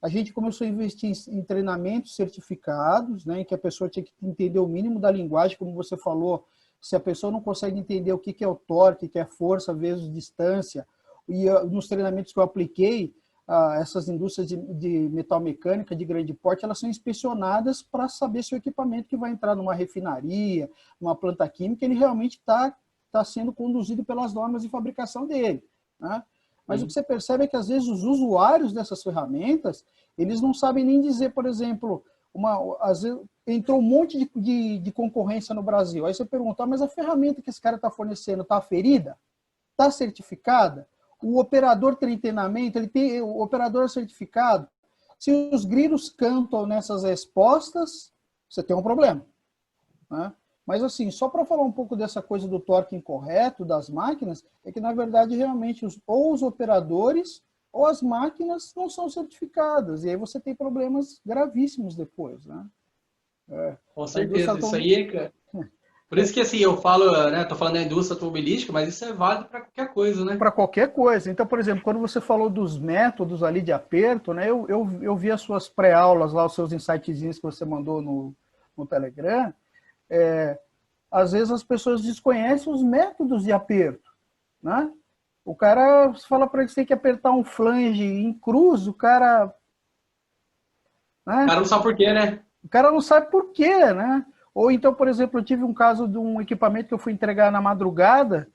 [SPEAKER 3] A gente começou a investir em treinamentos certificados, né, em que a pessoa tinha que entender o mínimo da linguagem, como você falou. Se a pessoa não consegue entender o que é o torque, que é força vezes distância, e nos treinamentos que eu apliquei, essas indústrias de metal mecânica de grande porte, elas são inspecionadas para saber se o equipamento que vai entrar numa refinaria, numa planta química, ele realmente está sendo conduzido pelas normas de fabricação dele, né? Mas o que você percebe é que, às vezes, os usuários dessas ferramentas, eles não sabem nem dizer, por exemplo, às vezes, entrou um monte de concorrência no Brasil. Aí você pergunta, mas a ferramenta que esse cara está fornecendo está aferida? Está certificada? O operador tem treinamento? O operador é certificado? Se os grilos cantam nessas respostas, você tem um problema, né? Mas, assim, só para falar um pouco dessa coisa do torque incorreto das máquinas, é que, na verdade, realmente, ou os operadores ou as máquinas não são certificadas. E aí você tem problemas gravíssimos depois, né?
[SPEAKER 2] Com certeza, isso aí, cara. Por isso que, assim, eu falo, né, tô falando da indústria automobilística, mas isso é válido para qualquer coisa, né?
[SPEAKER 3] Para qualquer coisa. Então, por exemplo, quando você falou dos métodos ali de aperto, né, eu vi as suas pré-aulas lá, os seus insightzinhos que você mandou no Telegram. Às vezes as pessoas desconhecem os métodos de aperto, né? O cara fala para ele que tem que apertar um flange em cruz, o cara... né?
[SPEAKER 2] O cara não sabe por quê, né?
[SPEAKER 3] O cara não sabe por quê, né? Ou então, por exemplo, eu tive um caso de um equipamento que eu fui entregar na madrugada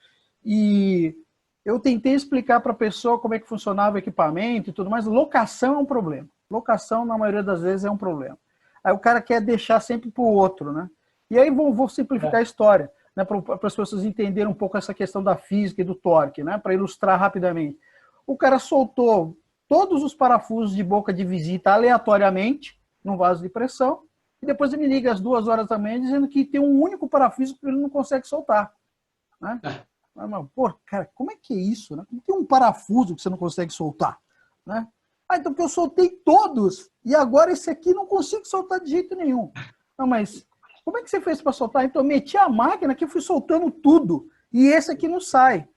[SPEAKER 3] e eu tentei explicar para a pessoa como é que funcionava o equipamento e tudo mais. Locação é um problema. Locação, na maioria das vezes, é um problema. Aí o cara quer deixar sempre para o outro, né? E aí vou simplificar a história, né, para as pessoas entenderem um pouco essa questão da física e do torque, né, para ilustrar rapidamente. O cara soltou todos os parafusos de boca de visita aleatoriamente num vaso de pressão e depois ele me liga às 2 horas da manhã dizendo que tem um único parafuso que ele não consegue soltar, né? Mas, pô, cara, como é que é isso, né? Como tem um parafuso que você não consegue soltar, né? Então porque eu soltei todos e agora esse aqui não consigo soltar de jeito nenhum. Não, mas como é que você fez para soltar? Então, eu meti a máquina que eu fui soltando tudo. E esse aqui não sai.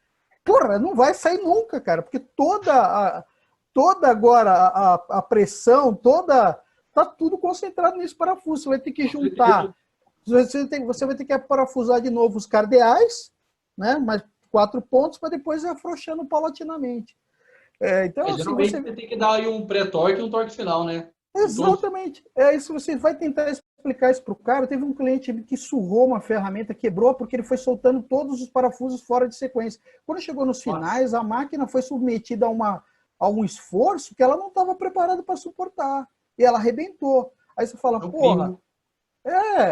[SPEAKER 3] Porra, não vai sair nunca, cara. Porque toda agora a pressão, tá tudo concentrado nesse parafuso. Você vai ter que juntar. Você vai ter que parafusar de novo os cardeais, né? Mais 4 pontos, para depois ir afrouxando paulatinamente. Então, assim,
[SPEAKER 2] geralmente você tem que dar aí um pré-torque e um torque final, né?
[SPEAKER 3] Exatamente. Isso você vai tentar explicar isso para o cara. Teve um cliente que surrou uma ferramenta, quebrou, porque ele foi soltando todos os parafusos fora de sequência. Quando chegou nos finais, a máquina foi submetida a um esforço que ela não estava preparada para suportar. E ela arrebentou. Aí você fala, porra.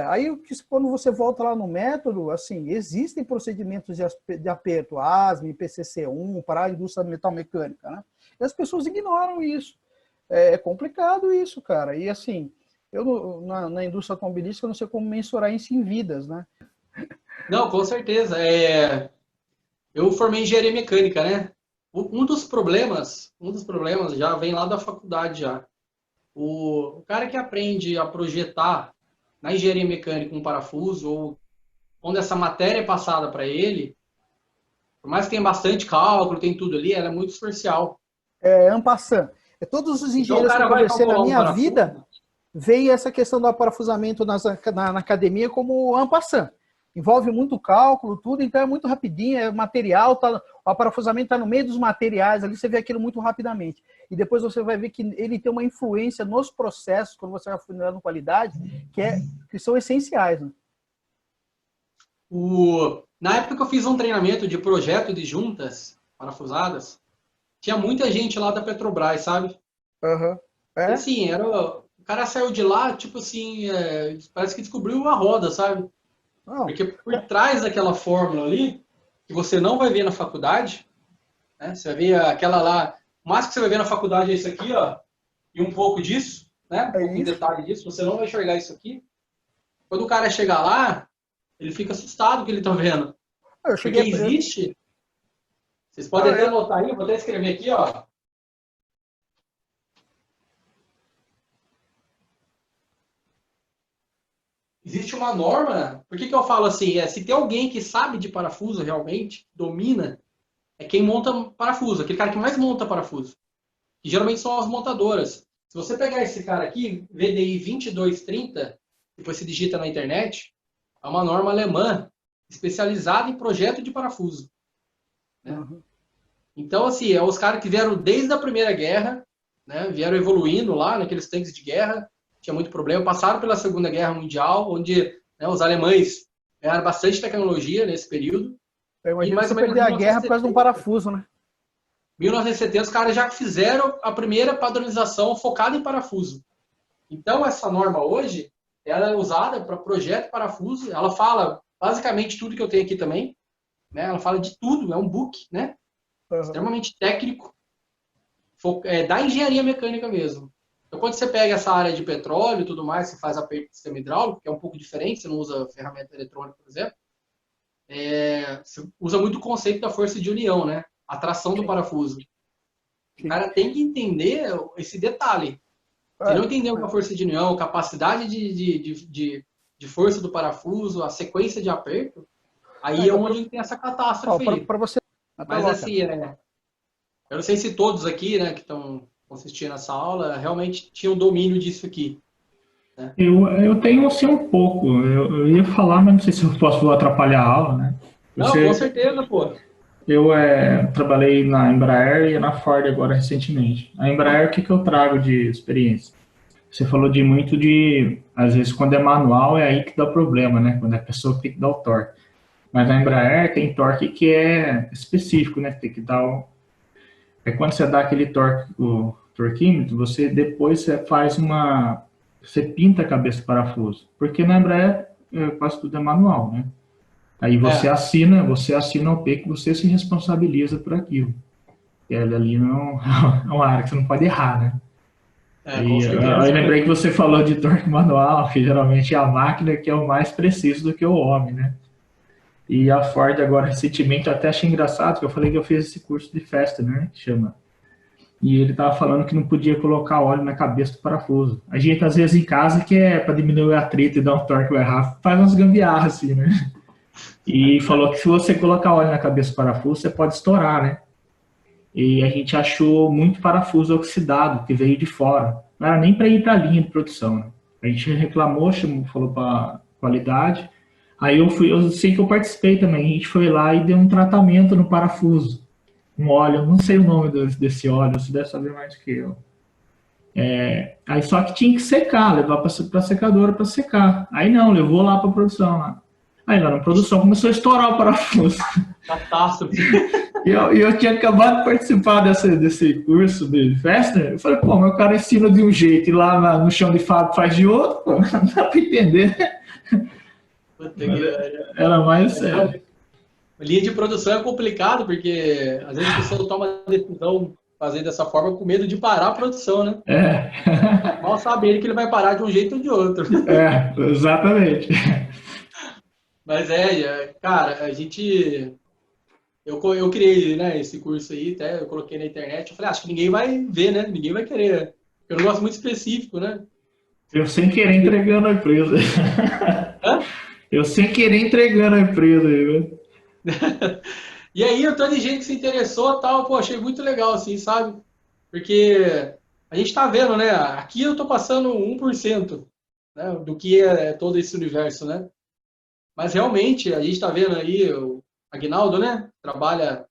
[SPEAKER 3] Aí quando você volta lá no método, assim, existem procedimentos de aperto, ASME, PCC1, para a indústria metal mecânica, né? E as pessoas ignoram isso. É complicado isso, cara. E assim, eu na indústria automobilística eu não sei como mensurar isso em vidas, né?
[SPEAKER 2] Não, com certeza. Eu formei em engenharia mecânica, né? Um dos problemas já vem lá da faculdade já. O cara que aprende a projetar na engenharia mecânica um parafuso, ou quando essa matéria é passada para ele, por mais que tenha bastante cálculo, tem tudo ali, ela é muito superficial.
[SPEAKER 3] En passant. Todos os
[SPEAKER 2] Então o
[SPEAKER 3] engenheiros que eu
[SPEAKER 2] cara vai
[SPEAKER 3] conversei na
[SPEAKER 2] calcular um
[SPEAKER 3] minha
[SPEAKER 2] parafuso,
[SPEAKER 3] vida, veio essa questão do aparafusamento na academia como en passant. Envolve muito cálculo, tudo, então é muito rapidinho, é material, o aparafusamento está no meio dos materiais, ali você vê aquilo muito rapidamente. E depois você vai ver que ele tem uma influência nos processos, quando você vai afunilando qualidade, que são essenciais. Né?
[SPEAKER 2] Na época que eu fiz um treinamento de projeto de juntas parafusadas, tinha muita gente lá da Petrobras, sabe?
[SPEAKER 3] Uhum.
[SPEAKER 2] E assim, o cara saiu de lá, tipo assim, parece que descobriu a roda, sabe?
[SPEAKER 3] Não.
[SPEAKER 2] Porque por trás daquela fórmula ali, que você não vai ver na faculdade, né? Você vai ver aquela lá, o máximo que você vai ver na faculdade é isso aqui, ó, e um pouco disso, né? Um pouco em detalhe disso, você não vai enxergar isso aqui. Quando o cara chegar lá, ele fica assustado com o que ele tá vendo. Porque existe, vocês podem até anotar aí, eu vou até escrever aqui, ó. Existe uma norma, por que eu falo assim? Se tem alguém que sabe de parafuso realmente, domina, é quem monta parafuso, aquele cara que mais monta parafuso. Que geralmente são as montadoras. Se você pegar esse cara aqui, VDI 2230, depois se digita na internet, é uma norma alemã especializada em projeto de parafuso. Né? Uhum. Então, assim, é os caras que vieram desde a Primeira Guerra, né? Vieram evoluindo lá naqueles tanques de guerra, tinha muito problema, passaram pela Segunda Guerra Mundial, onde os alemães ganharam bastante tecnologia nesse período.
[SPEAKER 3] Eu imagino que você perder a guerra por causa de um parafuso, né?
[SPEAKER 2] 1970, os caras já fizeram a primeira padronização focada em parafuso. Então, essa norma hoje, ela é usada para projeto de parafuso. Ela fala basicamente tudo que eu tenho aqui também. Né? Ela fala de tudo, é um book, né? Uhum. Extremamente técnico, da engenharia mecânica mesmo. Então, quando você pega essa área de petróleo e tudo mais, você faz aperto de sistema hidráulico, que é um pouco diferente, você não usa ferramenta eletrônica, por exemplo, você usa muito o conceito da força de união, né? A tração do parafuso. O cara tem que entender esse detalhe. Se não entender a força de união, capacidade de força do parafuso, a sequência de aperto, aí é onde tem essa catástrofe.
[SPEAKER 3] Para você.
[SPEAKER 2] Mas assim, eu não sei se todos aqui, né, que estão assistindo essa aula, realmente tinham domínio disso aqui. Né?
[SPEAKER 4] Eu tenho assim um pouco. Eu ia falar, mas não sei se eu posso atrapalhar a aula, né?
[SPEAKER 2] Não, com certeza, pô.
[SPEAKER 4] Eu trabalhei na Embraer e na Ford agora recentemente. A Embraer, o que eu trago de experiência? Você falou às vezes quando é manual é aí que dá problema, né? Quando é a pessoa que tem que dar o torque. Mas na Embraer tem torque que é específico, né? Tem que dar quando você dá aquele torque, o torquímetro, depois você faz você pinta a cabeça do parafuso. Porque na Embraer quase tudo é manual, né? Aí você assina o P que você se responsabiliza por aquilo. E ali não é uma área que você não pode errar, né? Eu lembrei que você falou de torque manual, que geralmente é a máquina que é o mais preciso do que o homem, né? E a Ford agora, recentemente, eu até achei engraçado, que eu falei que eu fiz esse curso de Fastener, né, que chama. E ele tava falando que não podia colocar óleo na cabeça do parafuso. A gente, às vezes, em casa, que é para diminuir o atrito e dar um torque mais rápido, faz umas gambiarras assim, né? E falou que se você colocar óleo na cabeça do parafuso, você pode estourar, né? E a gente achou muito parafuso oxidado, que veio de fora. Não era nem para ir para a linha de produção, né? A gente reclamou, falou para qualidade. Aí eu sei que eu participei também. A gente foi lá e deu um tratamento no parafuso. Um óleo, não sei o nome desse óleo, você deve saber mais do que eu. Aí só que tinha que secar, levar para a secadora para secar. Aí não, levou lá para a produção. Lá. Aí lá na produção começou a estourar o parafuso.
[SPEAKER 2] Catástrofe.
[SPEAKER 4] E eu tinha acabado de participar desse curso de Fastener. Eu falei, pô, mas o cara ensina de um jeito e lá no chão de fábrica faz de outro, pô, não dá para entender. Era mais sério.
[SPEAKER 2] Linha de produção é complicado, porque às vezes a pessoa toma a decisão fazer dessa forma com medo de parar a produção, né? Mal sabe ele que ele vai parar de um jeito ou de outro.
[SPEAKER 4] Exatamente.
[SPEAKER 2] Mas cara, a gente... Eu criei, né, esse curso aí, até eu coloquei na internet, eu falei, acho que ninguém vai ver, né? Ninguém vai querer É um negócio muito específico, né?
[SPEAKER 4] Eu sem querer entregando a empresa.
[SPEAKER 2] Hã?
[SPEAKER 4] Eu sem querer entregando a empresa, viu?
[SPEAKER 2] E aí, o tanto de gente que se interessou, tal, pô, achei muito legal, assim, sabe? Porque a gente tá vendo, né? Aqui eu tô passando 1%, né, do que é todo esse universo, né? Mas realmente, a gente tá vendo aí o Aguinaldo, né? Trabalha,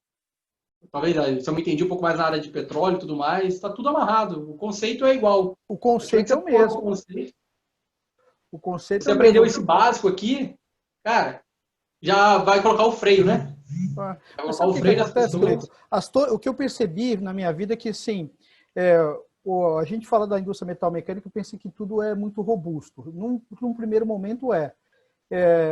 [SPEAKER 2] talvez, se eu me entendi um pouco mais na área de petróleo e tudo mais, tá tudo amarrado. O conceito é igual.
[SPEAKER 3] O
[SPEAKER 2] A partir do
[SPEAKER 3] conceito
[SPEAKER 2] que
[SPEAKER 3] é
[SPEAKER 2] você
[SPEAKER 3] o
[SPEAKER 2] for no
[SPEAKER 3] mesmo.
[SPEAKER 2] conceito,
[SPEAKER 3] O conceito é
[SPEAKER 2] você
[SPEAKER 3] o
[SPEAKER 2] aprendeu
[SPEAKER 3] mesmo.
[SPEAKER 2] esse básico aqui, cara, já vai colocar o freio, né?
[SPEAKER 3] Ah,
[SPEAKER 2] Vai
[SPEAKER 3] mas
[SPEAKER 2] colocar
[SPEAKER 3] sabe
[SPEAKER 2] o
[SPEAKER 3] o que que
[SPEAKER 2] freio nas
[SPEAKER 3] acontece,
[SPEAKER 2] pessoas.
[SPEAKER 3] Cleito? O que eu percebi na minha vida é que, assim, é, a gente fala da indústria metal mecânica, eu pensei que tudo é muito robusto. Num primeiro momento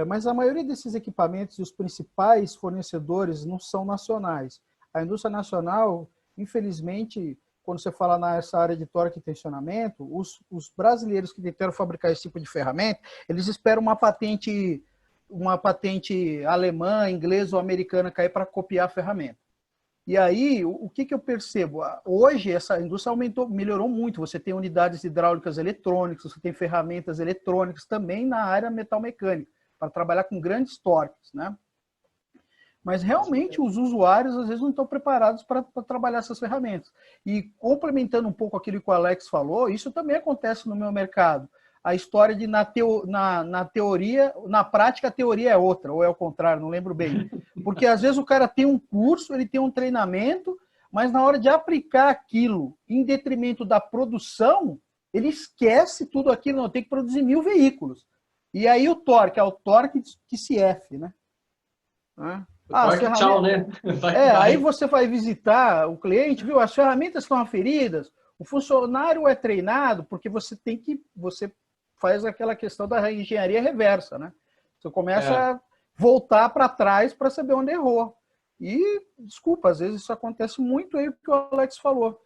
[SPEAKER 3] mas a maioria desses equipamentos e os principais fornecedores não são nacionais. A indústria nacional, infelizmente, quando você fala nessa área de torque e tensionamento, os brasileiros que tentaram fabricar esse tipo de ferramenta, eles esperam uma patente alemã, inglesa ou americana cair para copiar a ferramenta. E aí, o que eu percebo? Hoje, essa indústria melhorou muito. Você tem unidades hidráulicas eletrônicas, você tem ferramentas eletrônicas também na área metal mecânica, para trabalhar com grandes torques, né? Mas realmente os usuários às vezes não estão preparados para trabalhar essas ferramentas. E complementando um pouco aquilo que o Alex falou, isso também acontece no meu mercado. A história de na teoria, na prática a teoria é outra, ou é o contrário, não lembro bem. Porque às vezes o cara tem um curso, ele tem um treinamento, mas na hora de aplicar aquilo em detrimento da produção, ele esquece tudo aquilo, não, tem que produzir 1000 veículos. E aí o torque, é o torque que se F, né?
[SPEAKER 2] O
[SPEAKER 3] As
[SPEAKER 2] torque, tchau,
[SPEAKER 3] ferramentas.
[SPEAKER 2] né? Vai que
[SPEAKER 3] Aí
[SPEAKER 2] vai.
[SPEAKER 3] você vai visitar o cliente, viu? As ferramentas estão aferidas, o funcionário é treinado, porque você faz aquela questão da engenharia reversa, né? Você começa
[SPEAKER 2] É,
[SPEAKER 3] a voltar para trás para saber onde errou. E, desculpa, às vezes isso acontece muito aí, o que o Alex falou.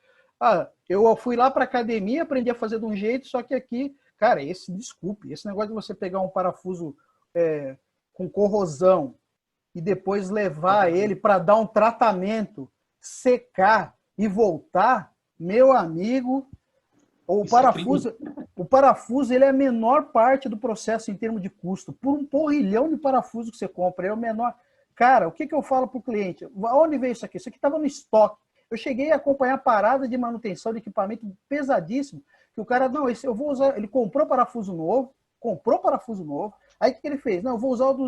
[SPEAKER 3] Eu fui lá para academia, aprendi a fazer de um jeito, só que aqui, cara, desculpe, esse negócio de você pegar um parafuso com corrosão, e depois levar ele para dar um tratamento, secar e voltar, meu amigo, o
[SPEAKER 2] isso é crime.
[SPEAKER 3] parafuso ele é a menor parte do processo em termos de custo. Por um porrilhão de parafuso que você compra, é o menor. Cara, o que eu falo para o cliente? Onde veio isso aqui? Isso aqui estava no estoque. Eu cheguei a acompanhar a parada de manutenção de equipamento pesadíssimo, que o cara, não, esse eu vou usar, ele comprou parafuso novo, aí o que ele fez? Não, eu vou usar o do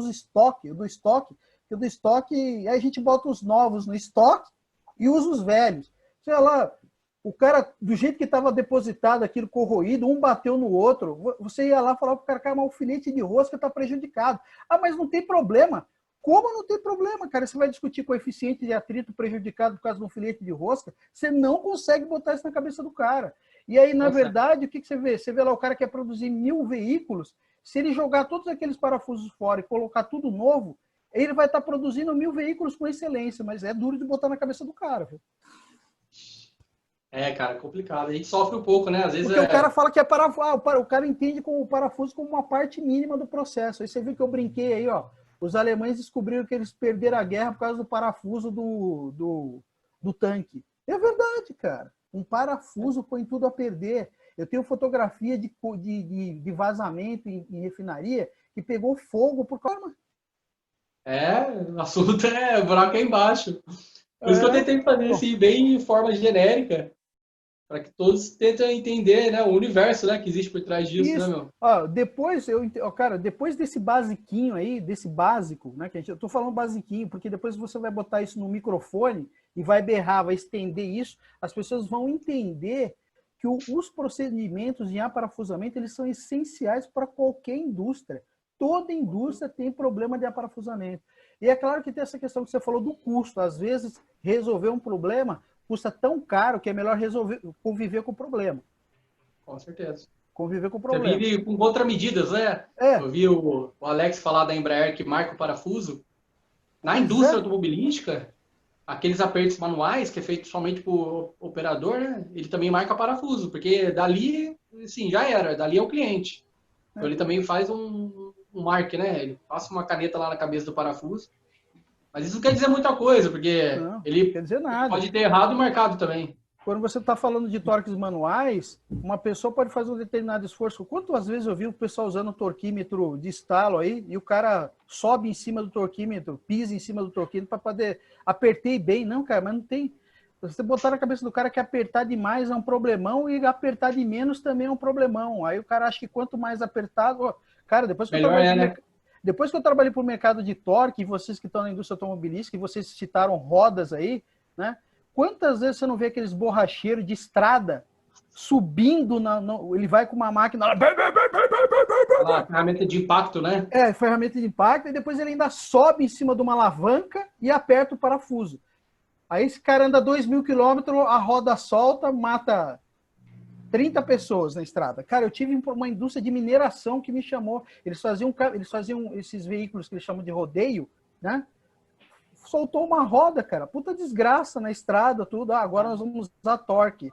[SPEAKER 3] estoque, aí a gente bota os novos no estoque e usa os velhos. Sei lá, o cara, do jeito que estava depositado aquilo corroído, um bateu no outro, você ia lá falar para o cara, mas o alfinete de rosca está prejudicado. Mas não tem problema. Como não tem problema, cara? Você vai discutir coeficiente de atrito prejudicado por causa do alfinete de rosca, você não consegue botar isso na cabeça do cara. E aí, na verdade, o que você vê? Você vê lá o cara que quer produzir 1000 veículos, se ele jogar todos aqueles parafusos fora e colocar tudo novo, ele vai estar produzindo 1000 veículos com excelência, mas é duro de botar na cabeça do cara. Viu?
[SPEAKER 2] Cara, complicado. A gente sofre um pouco, né? Às vezes
[SPEAKER 3] Porque o cara fala que é parafuso, o cara entende o parafuso como uma parte mínima do processo. Aí você viu que eu brinquei aí, ó. Os alemães descobriram que eles perderam a guerra por causa do parafuso do tanque. É verdade, cara. Um parafuso põe tudo a perder. Eu tenho fotografia de vazamento em refinaria que pegou fogo por causa.
[SPEAKER 2] o assunto o buraco é embaixo. Por isso que eu tentei fazer assim, bem em forma genérica, para que todos tentem entender, né, o universo, né, que existe por trás disso, né,
[SPEAKER 3] Isso.
[SPEAKER 2] meu?
[SPEAKER 3] Depois desse basiquinho aí, desse básico, né, eu tô falando basiquinho, porque depois você vai botar isso no microfone e vai berrar, vai estender isso, as pessoas vão entender que os procedimentos de aparafusamento, eles são essenciais para qualquer indústria. Toda indústria tem problema de aparafusamento. E é claro que tem essa questão que você falou do custo. Às vezes, resolver um problema custa tão caro que é melhor conviver com o problema.
[SPEAKER 2] Com certeza.
[SPEAKER 3] Conviver com o
[SPEAKER 2] Você
[SPEAKER 3] problema.
[SPEAKER 2] vive com contramedidas, né? Eu vi o Alex falar da Embraer que marca o parafuso. Na indústria automobilística, aqueles apertos manuais, que é feito somente por operador, né? Ele também marca parafuso, porque dali, assim, já era, dali é o cliente. Então ele também faz um marque, né? Ele passa uma caneta lá na cabeça do parafuso. Mas isso não quer dizer muita coisa, porque
[SPEAKER 3] Não
[SPEAKER 2] ele
[SPEAKER 3] quer dizer nada.
[SPEAKER 2] pode ter errado e marcado também.
[SPEAKER 3] quando você está falando de torques manuais, uma pessoa pode fazer um determinado esforço. Quantas vezes eu vi o pessoal usando o torquímetro de estalo aí, e o cara sobe em cima do torquímetro, pisa em cima do torquímetro para poder apertei bem. Não, cara, mas não tem. Você botar na cabeça do cara que apertar demais é um problemão e apertar de menos também é um problemão. Aí o cara acha que quanto mais apertado... Cara, depois que depois que eu trabalhei para o mercado de torque, e vocês que estão na indústria automobilística, e vocês citaram rodas aí, né? Quantas vezes você não vê aqueles borracheiros de estrada subindo, ele vai com uma máquina...
[SPEAKER 2] A ferramenta de impacto, né?
[SPEAKER 3] Ferramenta de impacto, e depois ele ainda sobe em cima de uma alavanca e aperta o parafuso. Aí esse cara anda 2.000 quilômetros, a roda solta, mata 30 pessoas na estrada. Cara, eu tive uma indústria de mineração que me chamou. Eles faziam esses veículos que eles chamam de rodeio, né? Soltou uma roda, cara. Puta desgraça na estrada, tudo. Agora nós vamos usar torque.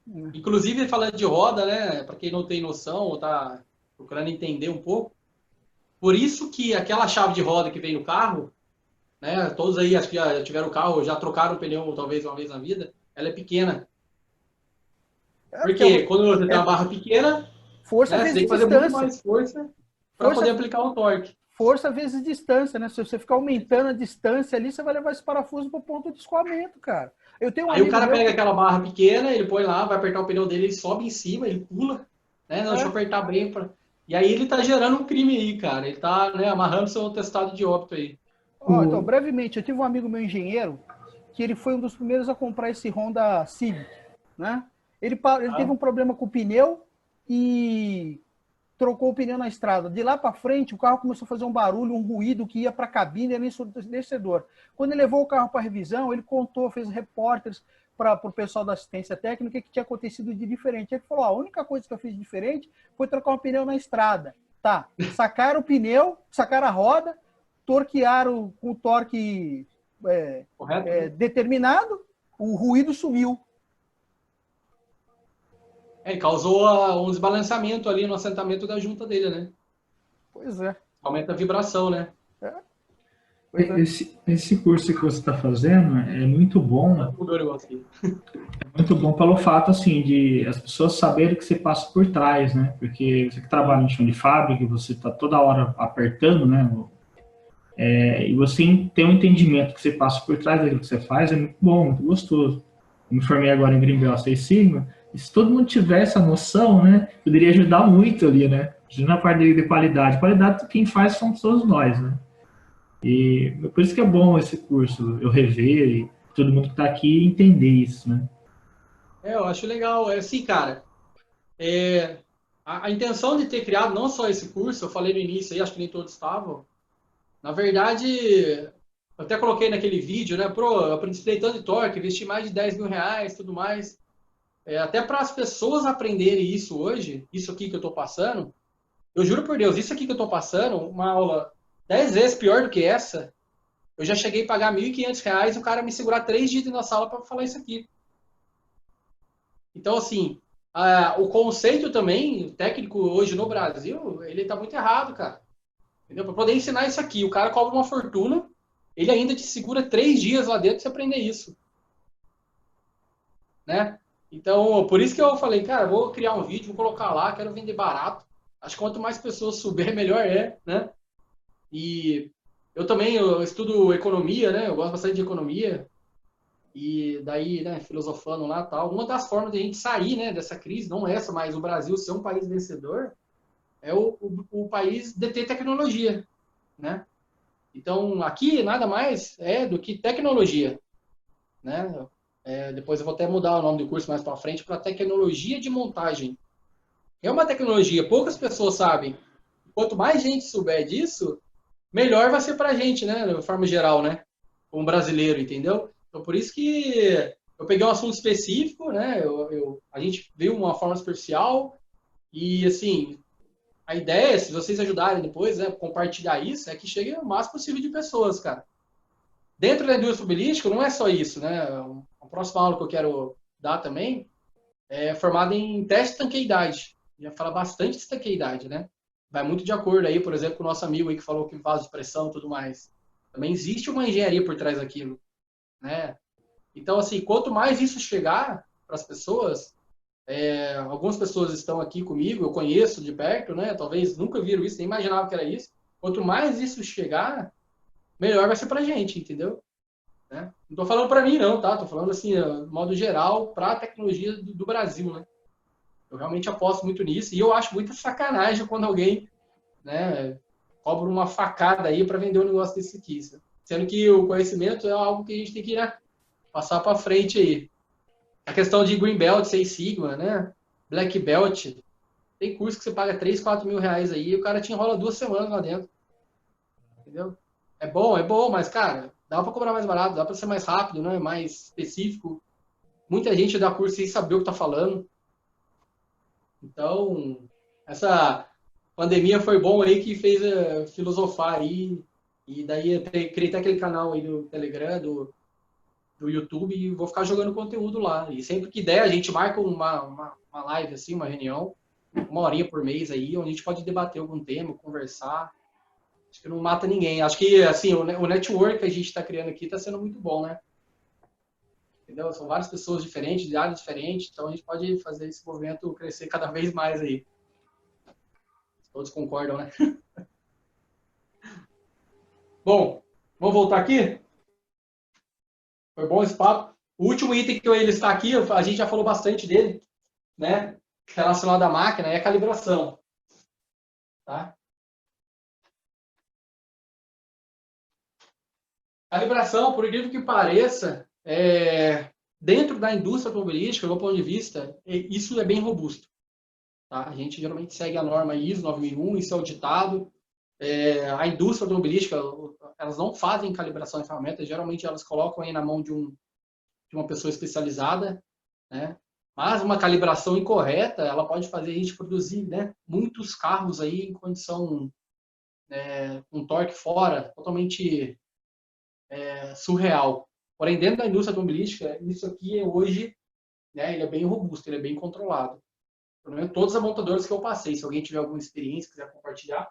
[SPEAKER 2] Inclusive, falando de roda, né? Para quem não tem noção ou tá procurando entender um pouco, por isso que aquela chave de roda que vem no carro, né? Todos aí, acho que já tiveram o carro, já trocaram o pneu talvez uma vez na vida, ela é pequena. Porque quando você tem uma barra pequena,
[SPEAKER 3] força,
[SPEAKER 2] né, você tem que fazer muito mais força para poder aplicar o torque.
[SPEAKER 3] Força vezes distância, né? Se você ficar aumentando a distância ali, você vai levar esse parafuso para o ponto de escoamento, cara.
[SPEAKER 2] Aí o cara pega aquela barra pequena, ele põe lá, vai apertar o pneu dele, ele sobe em cima, ele pula, né? Não, deixa eu apertar bem. E aí ele tá gerando um crime aí, cara. Ele tá, né, amarrando seu atestado de óbito aí.
[SPEAKER 3] Então, brevemente, eu tive um amigo meu engenheiro, que ele foi um dos primeiros a comprar esse Honda Civic, né? Ele teve um problema com o pneu e trocou o pneu na estrada. De lá para frente, o carro começou a fazer um barulho, um ruído que ia para a cabine, era ensurdecedor. Quando ele levou o carro para revisão, ele contou, fez repórteres para o pessoal da assistência técnica que tinha acontecido de diferente. Ele falou, a única coisa que eu fiz de diferente foi trocar um pneu na estrada. Tá, sacaram o pneu, sacaram a roda, torquearam com o torque determinado, o ruído sumiu.
[SPEAKER 2] Causou um desbalanceamento ali no assentamento da junta dele, né?
[SPEAKER 3] Pois é.
[SPEAKER 2] Aumenta a vibração, né?
[SPEAKER 4] Esse curso que você está fazendo é muito bom. É muito bom pelo fato, assim, de as pessoas saberem o que você passa por trás, né? Porque você que trabalha em chão de fábrica, você está toda hora apertando, né? E você tem um entendimento que você passa por trás daquilo que você faz, é muito bom, muito gostoso. Eu me formei agora em Green Belt 6 Sigma, e se todo mundo tivesse a noção, né, poderia ajudar muito ali, né? Na parte de qualidade. Qualidade, quem faz somos todos nós, né? E por isso que é bom esse curso, eu rever e todo mundo que está aqui entender isso, né?
[SPEAKER 2] Eu acho legal. Assim, cara, a intenção de ter criado não só esse curso, eu falei no início aí, acho que nem todos estavam. Na verdade, eu até coloquei naquele vídeo, né? Eu aprendi tanto de torque, investi mais de 10 mil reais, tudo mais. Até para as pessoas aprenderem isso hoje, isso aqui que eu estou passando, eu juro por Deus, isso aqui que eu estou passando, uma aula 10 vezes pior do que essa, eu já cheguei a pagar R$1.500 e o cara me segurar 3 dias na sala para falar isso aqui. Então, assim, o conceito também, técnico hoje no Brasil, ele está muito errado, cara. Entendeu? Para poder ensinar isso aqui, o cara cobra uma fortuna, ele ainda te segura 3 dias lá dentro para você aprender isso. Né? Então, por isso que eu falei, cara, vou criar um vídeo, vou colocar lá, quero vender barato. Acho que quanto mais pessoas souber, melhor né? E eu estudo economia, né? Eu gosto bastante de economia. E daí, né, filosofando lá e tal. Uma das formas de a gente sair, né, dessa crise, não essa, mas o Brasil ser um país vencedor, é o país deter tecnologia, né? Então, aqui nada mais é do que tecnologia, né? Depois eu vou até mudar o nome do curso mais para frente para tecnologia de montagem. É uma tecnologia, poucas pessoas sabem. Quanto mais gente souber disso, melhor vai ser para a gente, né? De forma geral, né? Como brasileiro, entendeu? Então, por isso que eu peguei um assunto específico, né? A gente viu uma forma superficial e, assim, a ideia, se vocês ajudarem depois, né, compartilhar isso, é que chegue o máximo possível de pessoas, cara. Dentro da indústria automobilística, não é só isso, né? A próxima aula que eu quero dar também é formada em teste de estanqueidade. Já fala bastante de estanqueidade, né? Vai muito de acordo aí, por exemplo, com o nosso amigo aí que falou que vaso de pressão e tudo mais. Também existe uma engenharia por trás daquilo, né? Então, assim, quanto mais isso chegar as pessoas, algumas pessoas estão aqui comigo, eu conheço de perto, né? Talvez nunca viram isso, nem imaginava que era isso. Quanto mais isso chegar, melhor vai ser pra gente, entendeu? Né? Não tô falando para mim, não, tá? Tô falando assim, de modo geral, para a tecnologia do Brasil, né? Eu realmente aposto muito nisso e eu acho muita sacanagem quando alguém, né, cobra uma facada aí para vender um negócio desse aqui. Sendo que o conhecimento é algo que a gente tem que, né, passar para frente aí. A questão de Green Belt, Six Sigma, né? Black Belt. Tem curso que você paga 3, 4 mil reais aí e o cara te enrola 2 semanas lá dentro. Entendeu? É bom, mas, cara, dá para cobrar mais barato, dá para ser mais rápido, né? Mais específico. Muita gente dá curso sem saber o que está falando. Então, essa pandemia foi bom aí que fez filosofar aí. E daí eu criei até aquele canal aí do Telegram, do YouTube, e vou ficar jogando conteúdo lá. E sempre que der, a gente marca uma live, assim, uma reunião, 1 horinha por mês aí, onde a gente pode debater algum tema, conversar. Acho que não mata ninguém. Acho que, assim, o network que a gente está criando aqui está sendo muito bom, né? Entendeu? São várias pessoas diferentes, de áreas diferentes, então a gente pode fazer esse movimento crescer cada vez mais aí. Todos concordam, né? Bom, vamos voltar aqui? Foi bom esse papo. O último item que eu ia listar aqui, a gente já falou bastante dele, né? Relacionado à máquina, é a calibração. Tá? Calibração, por incrível que pareça, dentro da indústria automobilística, do meu ponto de vista, isso é bem robusto. Tá? A gente geralmente segue a norma ISO 9001, isso é auditado. A indústria automobilística, elas não fazem calibração de ferramentas, geralmente elas colocam aí na mão de uma pessoa especializada, né? Mas uma calibração incorreta, ela pode fazer a gente produzir, né, muitos carros aí em condição, com torque fora, totalmente surreal. Porém, dentro da indústria automobilística, isso aqui hoje, né, ele é bem robusto, ele é bem controlado. Pelo menos todos os montadores que eu passei, se alguém tiver alguma experiência, quiser compartilhar.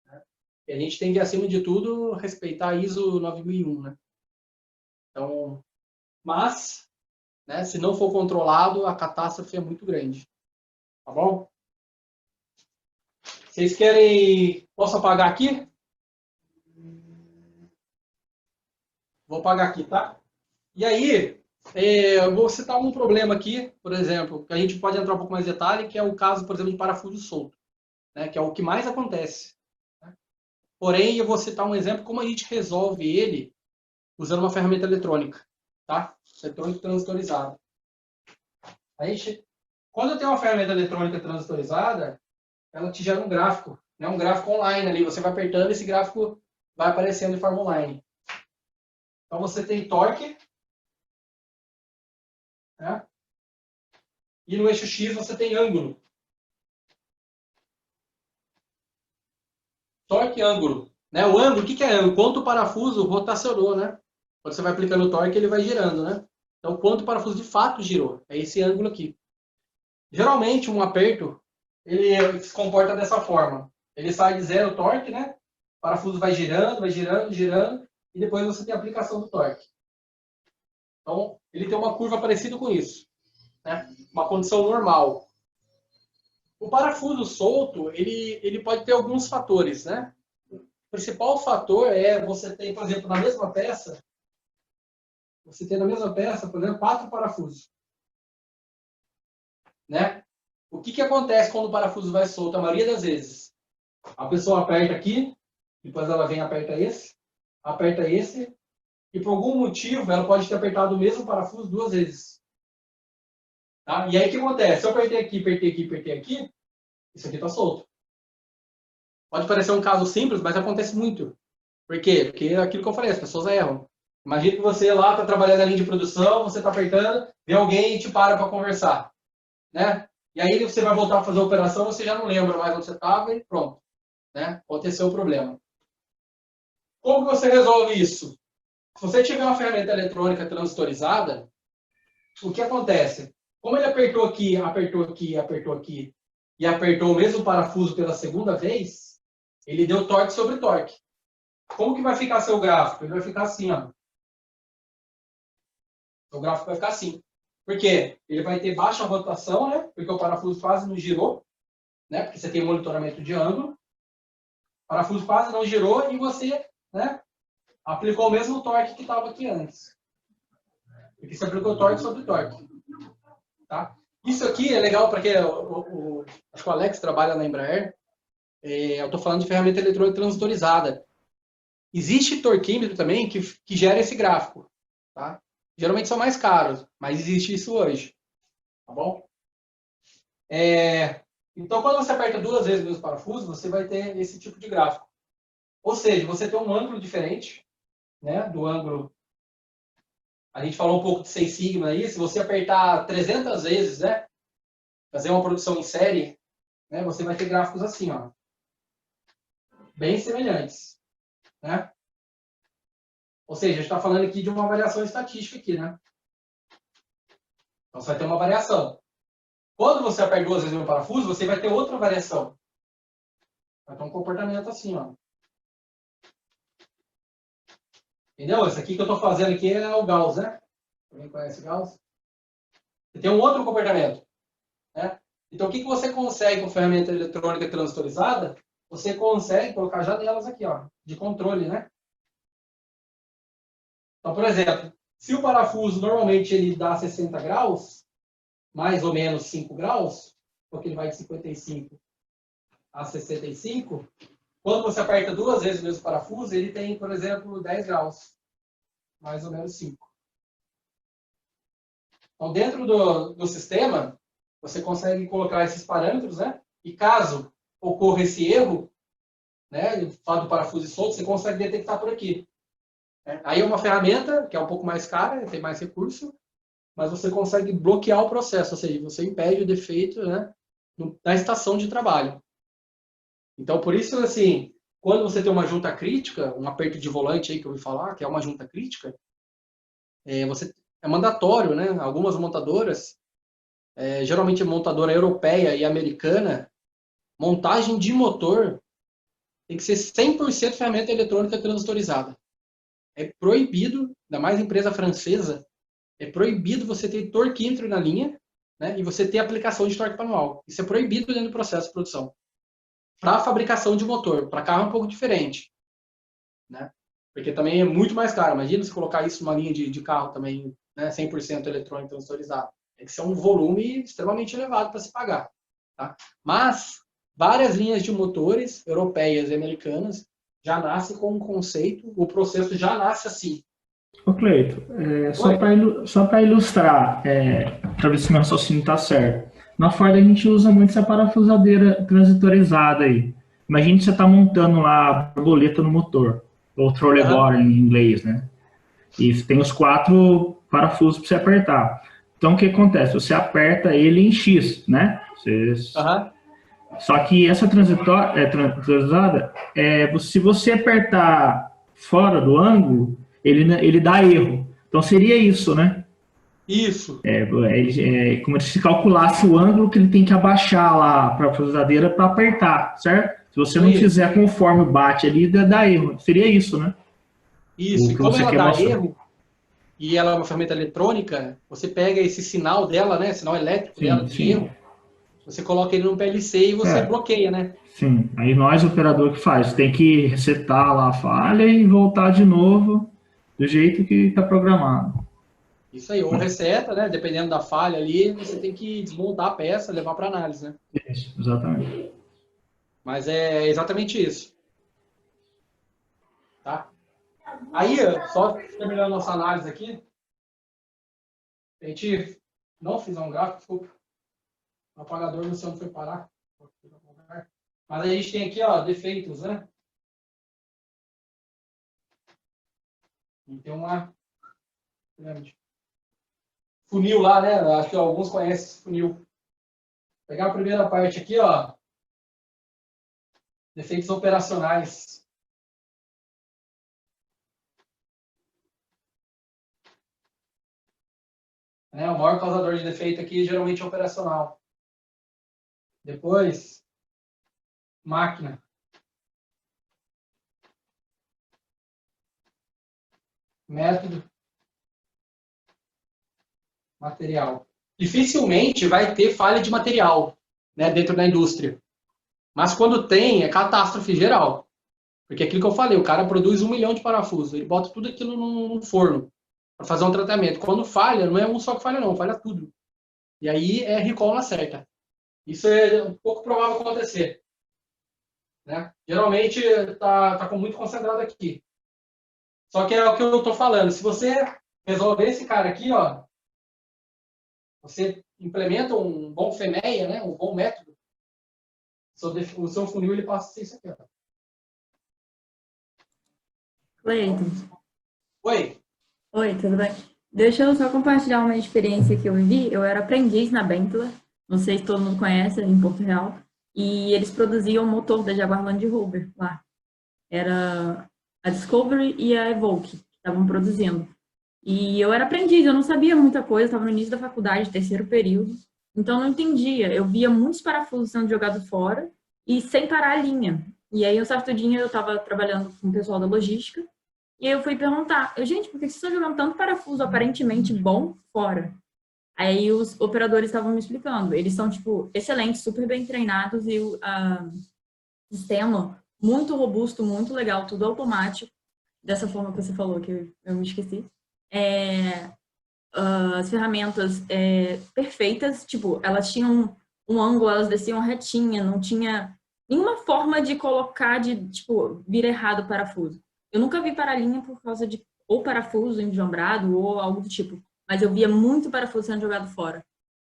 [SPEAKER 2] Né? E a gente tem que, acima de tudo, respeitar a ISO 9001, né? Então, mas, né, se não for controlado, a catástrofe é muito grande. Tá bom? Vocês querem... Posso apagar aqui? Vou apagar aqui, tá? E aí, eu vou citar um problema aqui, por exemplo, que a gente pode entrar um pouco mais em detalhe, que é o caso, por exemplo, de parafuso solto, né, que é o que mais acontece. Né? Porém, eu vou citar um exemplo como a gente resolve ele usando uma ferramenta eletrônica, tá? Eletrônica transistorizada. Quando eu tenho uma ferramenta eletrônica transistorizada, ela te gera um gráfico, né, um gráfico online ali. Você vai apertando, esse gráfico vai aparecendo de forma online. Então, você tem torque, né? E no eixo X você tem ângulo. Torque e ângulo. Né? O ângulo, o que é ângulo? Quanto o parafuso rotacionou, né? Quando você vai aplicando o torque, ele vai girando, né? Então, quanto o parafuso de fato girou. É esse ângulo aqui. Geralmente, um aperto, ele se comporta dessa forma. Ele sai de zero torque, né? O parafuso vai girando, girando, e depois você tem a aplicação do torque. Então, ele tem uma curva parecida com isso. Né? Uma condição normal. O parafuso solto, ele pode ter alguns fatores, né? O principal fator é você ter, por exemplo, na mesma peça, por exemplo, 4 parafusos. Né? O que acontece quando o parafuso vai solto? A maioria das vezes, a pessoa aperta aqui, depois ela vem e aperta esse, e por algum motivo ela pode ter apertado o mesmo parafuso 2 vezes. Tá? E aí o que acontece? Se eu apertei aqui, isso aqui está solto. Pode parecer um caso simples, mas acontece muito. Por quê? Porque é aquilo que eu falei, as pessoas erram. Imagina que você lá está trabalhando na linha de produção, você está apertando, vem alguém e te para conversar. Né? E aí você vai voltar a fazer a operação, você já não lembra mais onde você estava e pronto. Né? Aconteceu o problema. Como que você resolve isso? Se você tiver uma ferramenta eletrônica transistorizada, o que acontece? Como ele apertou aqui e apertou o mesmo parafuso pela segunda vez, ele deu torque sobre torque. Como que vai ficar seu gráfico? Ele vai ficar assim, ó. O gráfico vai ficar assim. Por quê? Ele vai ter baixa rotação, né? Porque o parafuso quase não girou, né? Porque você tem monitoramento de ângulo. O parafuso quase não girou e você, né, aplicou o mesmo torque que estava aqui antes. Porque você aplicou torque sobre torque. Tá? Isso aqui é legal para quem... acho que o Alex trabalha na Embraer. Eu estou falando de ferramenta eletrônica transistorizada. Existe torquímetro também que gera esse gráfico. Tá? Geralmente são mais caros, mas existe isso hoje. Tá bom? Então, quando você aperta 2 vezes o mesmo parafuso, você vai ter esse tipo de gráfico. Ou seja, você tem um ângulo diferente, né, do ângulo... A gente falou um pouco de 6 sigma aí. Se você apertar 300 vezes, né, fazer uma produção em série, né, você vai ter gráficos assim, ó, bem semelhantes. Né? Ou seja, a gente está falando aqui de uma variação estatística aqui, né? Então, você vai ter uma variação. Quando você aperta 2 vezes o parafuso, você vai ter outra variação. Vai ter um comportamento assim, ó. Entendeu? Esse aqui que eu estou fazendo aqui é o Gauss, né? Alguém conhece Gauss? Você tem um outro comportamento. Né? Então, o que você consegue com ferramenta eletrônica transistorizada? Você consegue colocar janelas aqui, ó, de controle, né? Então, por exemplo, se o parafuso normalmente ele dá 60 graus, mais ou menos 5 graus, porque ele vai de 55 a 65, quando você aperta 2 vezes o mesmo parafuso, ele tem, por exemplo, 10 graus, mais ou menos 5. Então, dentro do sistema, você consegue colocar esses parâmetros, né? E caso ocorra esse erro, né, o fato do parafuso solto, você consegue detectar por aqui. Aí é uma ferramenta que é um pouco mais cara, tem mais recurso, mas você consegue bloquear o processo, ou seja, você impede o defeito, né, na estação de trabalho. Então, por isso, assim, quando você tem uma junta crítica, um aperto de volante aí que eu ouvi falar, que é uma junta crítica, é mandatório, né? Algumas montadoras, geralmente montadora europeia e americana, montagem de motor tem que ser 100% ferramenta eletrônica transistorizada. É proibido, ainda mais empresa francesa, é proibido você ter torquímetro na linha, né, e você ter aplicação de torque manual. Isso é proibido dentro do processo de produção. Para a fabricação de motor, para carro é um pouco diferente. Né? Porque também é muito mais caro. Imagina se colocar isso numa linha de carro também, né, 100% eletrônico transistorizado. Tem que ser um volume extremamente elevado para se pagar. Tá? Mas várias linhas de motores europeias e americanas já nascem com um conceito, o processo já nasce assim.
[SPEAKER 4] Ô Cleito, só para ilustrar, para ver se meu raciocínio está certo. Na Ford a gente usa muito essa parafusadeira transitorizada aí. Imagina que você está montando lá a borboleta no motor, ou trolley bore em inglês, né? E tem os 4 parafusos para você apertar. Então o que acontece? Você aperta ele em X, né? Só que essa transitorizada, se você apertar fora do ângulo, ele dá erro. Então seria isso, né?
[SPEAKER 2] Isso.
[SPEAKER 4] Como se calculasse o ângulo que ele tem que abaixar lá para a parafusadeira para apertar, certo? Se você não fizer conforme bate ali, dá erro. Seria isso, né?
[SPEAKER 2] Isso. E como ela dá erro, e ela é uma ferramenta eletrônica, você pega esse sinal dela, né? Sinal elétrico dela de erro, você coloca ele no PLC e você bloqueia, né?
[SPEAKER 4] Sim. Aí nós, operador, que faz? Tem que resetar lá a falha e voltar de novo do jeito que está programado.
[SPEAKER 2] Isso aí, ou reseta, né? Dependendo da falha ali, você tem que desmontar a peça, levar para análise, né?
[SPEAKER 4] Isso, exatamente.
[SPEAKER 2] Mas é exatamente isso. Tá? Aí, só terminando a nossa análise aqui, a gente não fiz um gráfico, desculpa. O apagador não sei onde foi parar. Mas a gente tem aqui, ó, defeitos, né? E tem uma funil lá, né? Acho que alguns conhecem esse funil. Vou pegar a primeira parte aqui, ó. Defeitos operacionais. O maior causador de defeito aqui geralmente é operacional. Depois, máquina. Método. Material. Dificilmente vai ter falha de material, né, dentro da indústria. Mas quando tem, é catástrofe geral. Porque é aquilo que eu falei, o cara produz 1 milhão de parafusos, ele bota tudo aquilo no forno para fazer um tratamento. Quando falha, não é um só que falha não, falha tudo. E aí é recall na certa. Isso é um pouco provável acontecer. Né? Geralmente tá muito concentrado aqui. Só que é o que eu estou falando. Se você resolver esse cara aqui, ó, você implementa um bom FEMEA, né, um bom método, o seu funil ele passa a ser isso aqui. Ó.
[SPEAKER 5] Cleiton.
[SPEAKER 2] Oi.
[SPEAKER 5] Oi, tudo bem? Deixa eu só compartilhar uma experiência que eu vivi. Eu era aprendiz na Benteler, não sei se todo mundo conhece, em Porto Real, e eles produziam o motor da Jaguar Land Rover lá. Era a Discovery e a Evoque que estavam produzindo. E eu era aprendiz, eu não sabia muita coisa, estava no início da faculdade, terceiro período, então eu não entendia. Eu via muitos parafusos sendo jogados fora e sem parar a linha. E aí, um certo dia, eu estava trabalhando com o pessoal da logística, e aí eu fui perguntar, gente, por que vocês estão jogando tanto parafuso aparentemente bom fora? Aí os operadores estavam me explicando. Eles são, tipo, excelentes, super bem treinados e o sistema muito robusto, muito legal, tudo automático. Dessa forma que você falou, que eu me esqueci. As ferramentas perfeitas, tipo, elas tinham um ângulo, elas desciam retinha, não tinha nenhuma forma de colocar, tipo, vir errado o parafuso. Eu nunca vi paralinha por causa de ou parafuso enjambrado ou algo do tipo, mas eu via muito parafuso sendo jogado fora.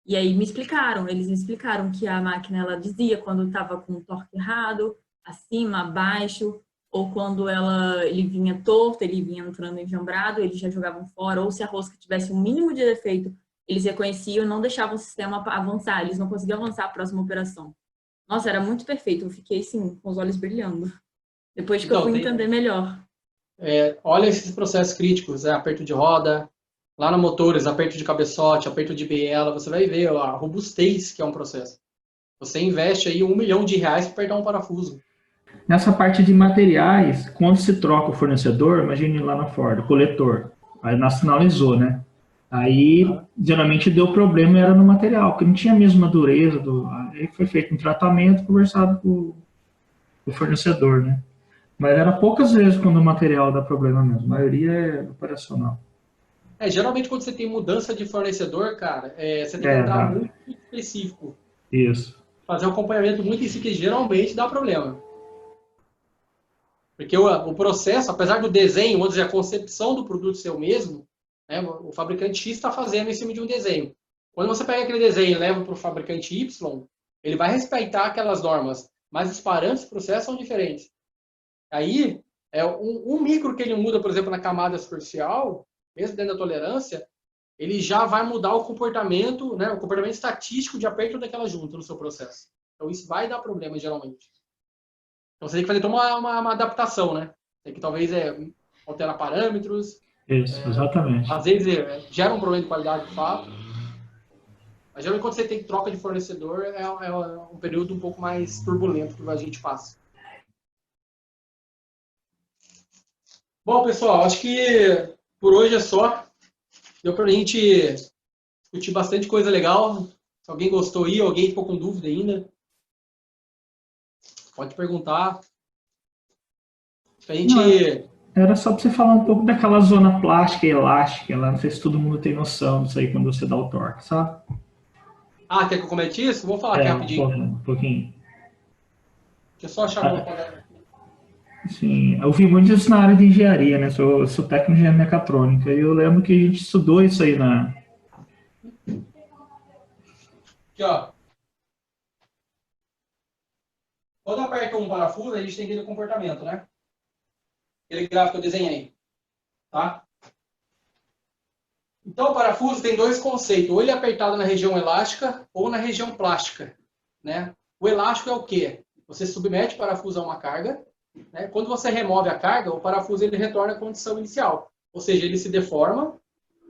[SPEAKER 5] E aí eles me explicaram que a máquina, ela dizia quando estava com o torque errado, acima, abaixo, ou quando ele vinha torto, ele vinha entrando enjambrado, eles já jogavam fora, ou se a rosca tivesse um mínimo de defeito, eles reconheciam e não deixavam o sistema avançar, eles não conseguiam avançar a próxima operação. Nossa, era muito perfeito, eu fiquei assim, com os olhos brilhando. Depois que eu fui entender melhor.
[SPEAKER 2] Olha esses processos críticos, aperto de roda, lá no motores, aperto de cabeçote, aperto de biela, você vai ver a robustez que é um processo. Você investe aí R$1 milhão para apertar um parafuso.
[SPEAKER 4] Nessa parte de materiais, quando se troca o fornecedor, imagine lá na Ford, o coletor, aí nacionalizou, né? Aí, geralmente, deu problema era no material, porque não tinha a mesma dureza. Aí foi feito um tratamento conversado com o fornecedor, né? Mas era poucas vezes quando o material dá problema mesmo, a maioria é operacional.
[SPEAKER 2] Geralmente quando você tem mudança de fornecedor, cara, você tem que entrar muito específico.
[SPEAKER 4] Isso.
[SPEAKER 2] Fazer um acompanhamento muito em si, que geralmente dá problema. Porque o processo, apesar do desenho, vamos dizer, a concepção do produto ser o mesmo, né, o fabricante X está fazendo em cima de um desenho. Quando você pega aquele desenho e leva para o fabricante Y, ele vai respeitar aquelas normas, mas os parâmetros do processo são diferentes. Aí, um micro que ele muda, por exemplo, na camada superficial, mesmo dentro da tolerância, ele já vai mudar o comportamento, né, o comportamento estatístico de aperto daquela junta no seu processo. Então, isso vai dar problema, geralmente. Então, você tem que fazer toda uma adaptação, né? Tem que, talvez, alterar parâmetros.
[SPEAKER 4] Isso, exatamente.
[SPEAKER 2] Às vezes, gera um problema de qualidade, de fato. Mas, geralmente, quando você tem troca de fornecedor, é um período um pouco mais turbulento que a gente passa. Bom, pessoal, acho que por hoje é só. Deu para a gente discutir bastante coisa legal. Se alguém gostou aí, alguém ficou com dúvida ainda, pode perguntar. A gente...
[SPEAKER 4] Era só para você falar um pouco daquela zona plástica e elástica lá. Não sei se todo mundo tem noção disso aí quando você dá o torque, sabe?
[SPEAKER 2] Quer que eu comente isso? Vou falar aqui rapidinho.
[SPEAKER 4] Um pouquinho.
[SPEAKER 2] Deixa eu só achar uma coisa.
[SPEAKER 4] Sim, eu vi muito isso na área de engenharia, né? Sou técnico de engenharia mecatrônica. E eu lembro que a gente estudou isso aí na...
[SPEAKER 2] Aqui, ó. Quando aperta um parafuso, a gente tem que ver o comportamento, né? Aquele gráfico que eu desenhei. Tá? Então, o parafuso tem dois conceitos. Ou ele é apertado na região elástica ou na região plástica. Né? O elástico é o quê? Você submete o parafuso a uma carga. Né? Quando você remove a carga, o parafuso ele retorna à condição inicial. Ou seja, ele se deforma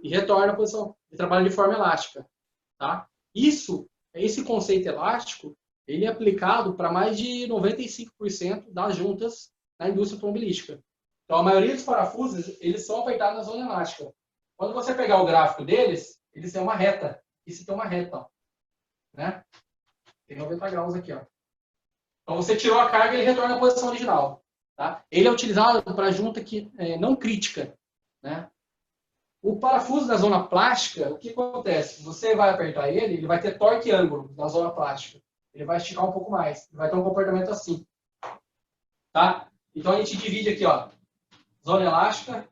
[SPEAKER 2] e retorna à posição. Ele trabalha de forma elástica. Tá? Esse conceito elástico, ele é aplicado para mais de 95% das juntas na indústria automobilística. Então, a maioria dos parafusos, eles são apertados na zona elástica. Quando você pegar o gráfico deles, eles têm uma reta. Isso tem uma reta, ó, né? Tem 90 graus aqui, ó. Então você tirou a carga, ele retorna à posição original, tá? Ele é utilizado para junta não crítica, né? O parafuso da zona plástica, o que acontece? Você vai apertar ele, ele vai ter torque e ângulo da zona plástica. Ele vai esticar um pouco mais, ele vai ter um comportamento assim, tá? Então a gente divide aqui, ó, zona elástica,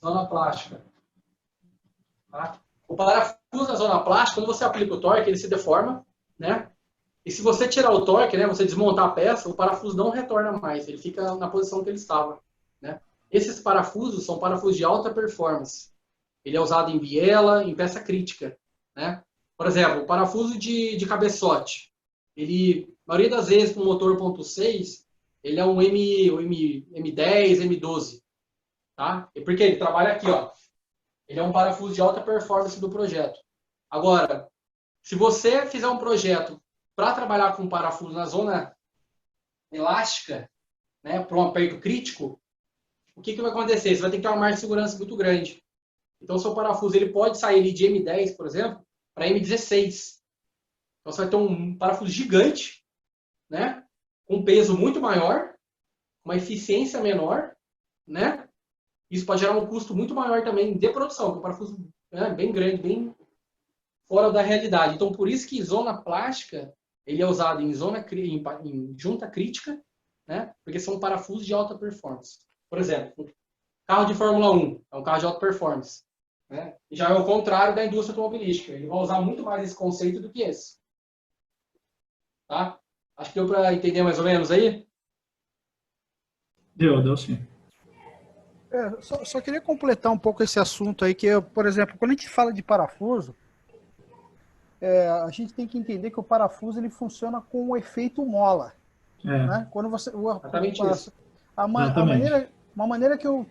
[SPEAKER 2] zona plástica, tá? O parafuso da zona plástica, quando você aplica o torque, ele se deforma, né? E se você tirar o torque, né, você desmontar a peça, o parafuso não retorna mais, ele fica na posição que ele estava, né? Esses parafusos são parafusos de alta performance. Ele é usado em biela, em peça crítica, né? Por exemplo, o parafuso de cabeçote, ele, a maioria das vezes, com motor 1.6, ele é um M10, M12, tá? E por quê? Ele trabalha aqui, ó. Ele é um parafuso de alta performance do projeto. Agora, se você fizer um projeto para trabalhar com parafuso na zona elástica, né, para um aperto crítico, o que vai acontecer? Você vai ter que ter uma margem de segurança muito grande. Então, o seu parafuso ele pode sair ali de M10, por exemplo, para M16. Então, você vai ter um parafuso gigante, né, com um peso muito maior, uma eficiência menor, né? Isso pode gerar um custo muito maior também de produção, porque o parafuso é bem grande, bem fora da realidade. Então, por isso que zona plástica, ele é usado em junta crítica, né? Porque são parafusos de alta performance. Por exemplo, carro de Fórmula 1 é um carro de alta performance, né? E já é o contrário da indústria automobilística. Ele vai usar muito mais esse conceito do que esse. Tá? Acho que deu para entender mais ou menos aí?
[SPEAKER 4] Deu sim.
[SPEAKER 3] Só queria completar um pouco esse assunto aí, que, por exemplo, quando a gente fala de parafuso, a gente tem que entender que o parafuso ele funciona com o efeito mola. Né? Quando você,
[SPEAKER 2] exatamente isso.
[SPEAKER 3] Uma maneira que eu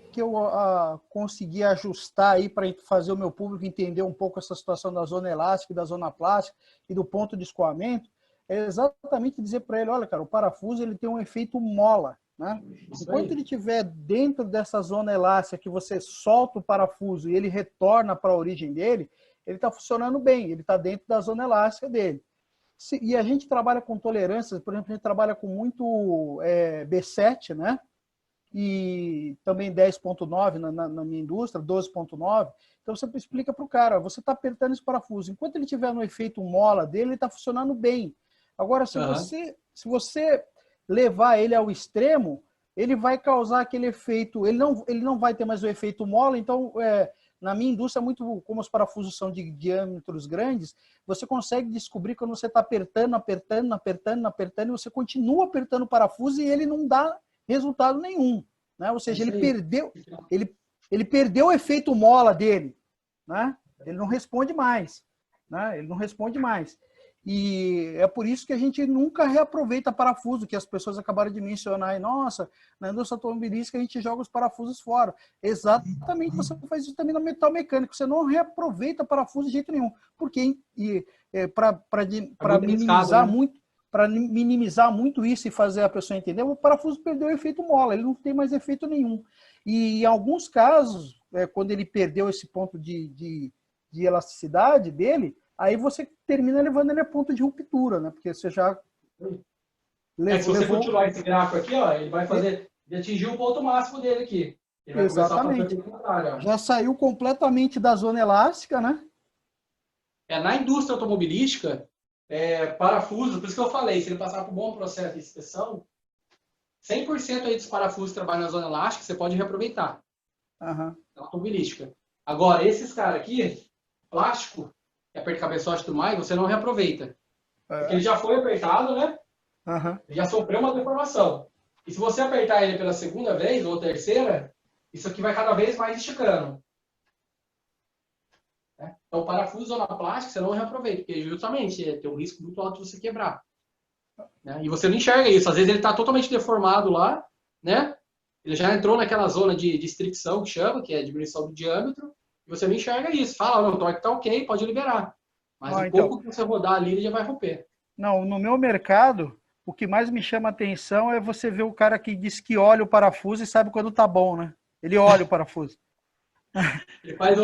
[SPEAKER 3] consegui ajustar aí para fazer o meu público entender um pouco essa situação da zona elástica, da zona plástica e do ponto de escoamento, é exatamente dizer para ele, olha, cara, o parafuso ele tem um efeito mola. Né? Enquanto ele estiver dentro dessa zona elástica que você solta o parafuso e ele retorna para a origem dele, ele está funcionando bem, ele está dentro da zona elástica dele. E a gente trabalha com tolerâncias, por exemplo, a gente trabalha com muito B7, né? E também 10.9 na minha indústria, 12.9. Então você explica para o cara, você está apertando esse parafuso, enquanto ele estiver no efeito mola dele, ele está funcionando bem. Agora, se você levar ele ao extremo, ele vai causar aquele efeito, ele não vai ter mais o efeito mola, então, na minha indústria, muito como os parafusos são de diâmetros grandes, você consegue descobrir quando você está apertando, e você continua apertando o parafuso e ele não dá resultado nenhum. Né? Ou seja, ele perdeu o efeito mola dele. Né? Ele não responde mais. Né? Ele não responde mais. E é por isso que a gente nunca reaproveita parafuso, que as pessoas acabaram de mencionar. E, nossa, na indústria automobilística a gente joga os parafusos fora. Exatamente, você faz isso também no metal mecânico. Você não reaproveita parafuso de jeito nenhum. Porque para minimizar, né? Para minimizar muito isso e fazer a pessoa entender, o parafuso perdeu o efeito mola, ele não tem mais efeito nenhum. E em alguns casos, quando ele perdeu esse ponto de elasticidade dele, aí você termina levando ele a ponto de ruptura, né? Porque você já
[SPEAKER 2] se você continuar esse gráfico aqui, ó, ele vai fazer, ele atingiu o ponto máximo dele aqui. Ele vai
[SPEAKER 3] exatamente.
[SPEAKER 2] Ó.
[SPEAKER 3] Já saiu completamente da zona elástica, né?
[SPEAKER 2] Na indústria automobilística, parafuso, por isso que eu falei, se ele passar por um bom processo de inspeção, 100% aí dos parafusos que trabalham na zona elástica, você pode reaproveitar. Na automobilística. Agora, esses caras aqui, plástico, aperta cabeçote e tudo mais, você não reaproveita. Porque ele já foi apertado, né? Ele já sofreu uma deformação. E se você apertar ele pela segunda vez ou terceira, isso aqui vai cada vez mais esticando. Então, o parafuso zona plástica, você não reaproveita, porque justamente tem um risco muito alto de você quebrar. Né? E você não enxerga isso. Às vezes ele está totalmente deformado lá, né? Ele já entrou naquela zona de estricção, que chama, que é a diminuição do diâmetro, e você não enxerga isso. Fala, não, o torque está ok, pode liberar. Mas pouco que você rodar ali, ele já vai romper.
[SPEAKER 3] Não, no meu mercado, o que mais me chama a atenção é você ver o cara que diz que olha o parafuso e sabe quando tá bom, né? Ele olha o parafuso.
[SPEAKER 2] Ele faz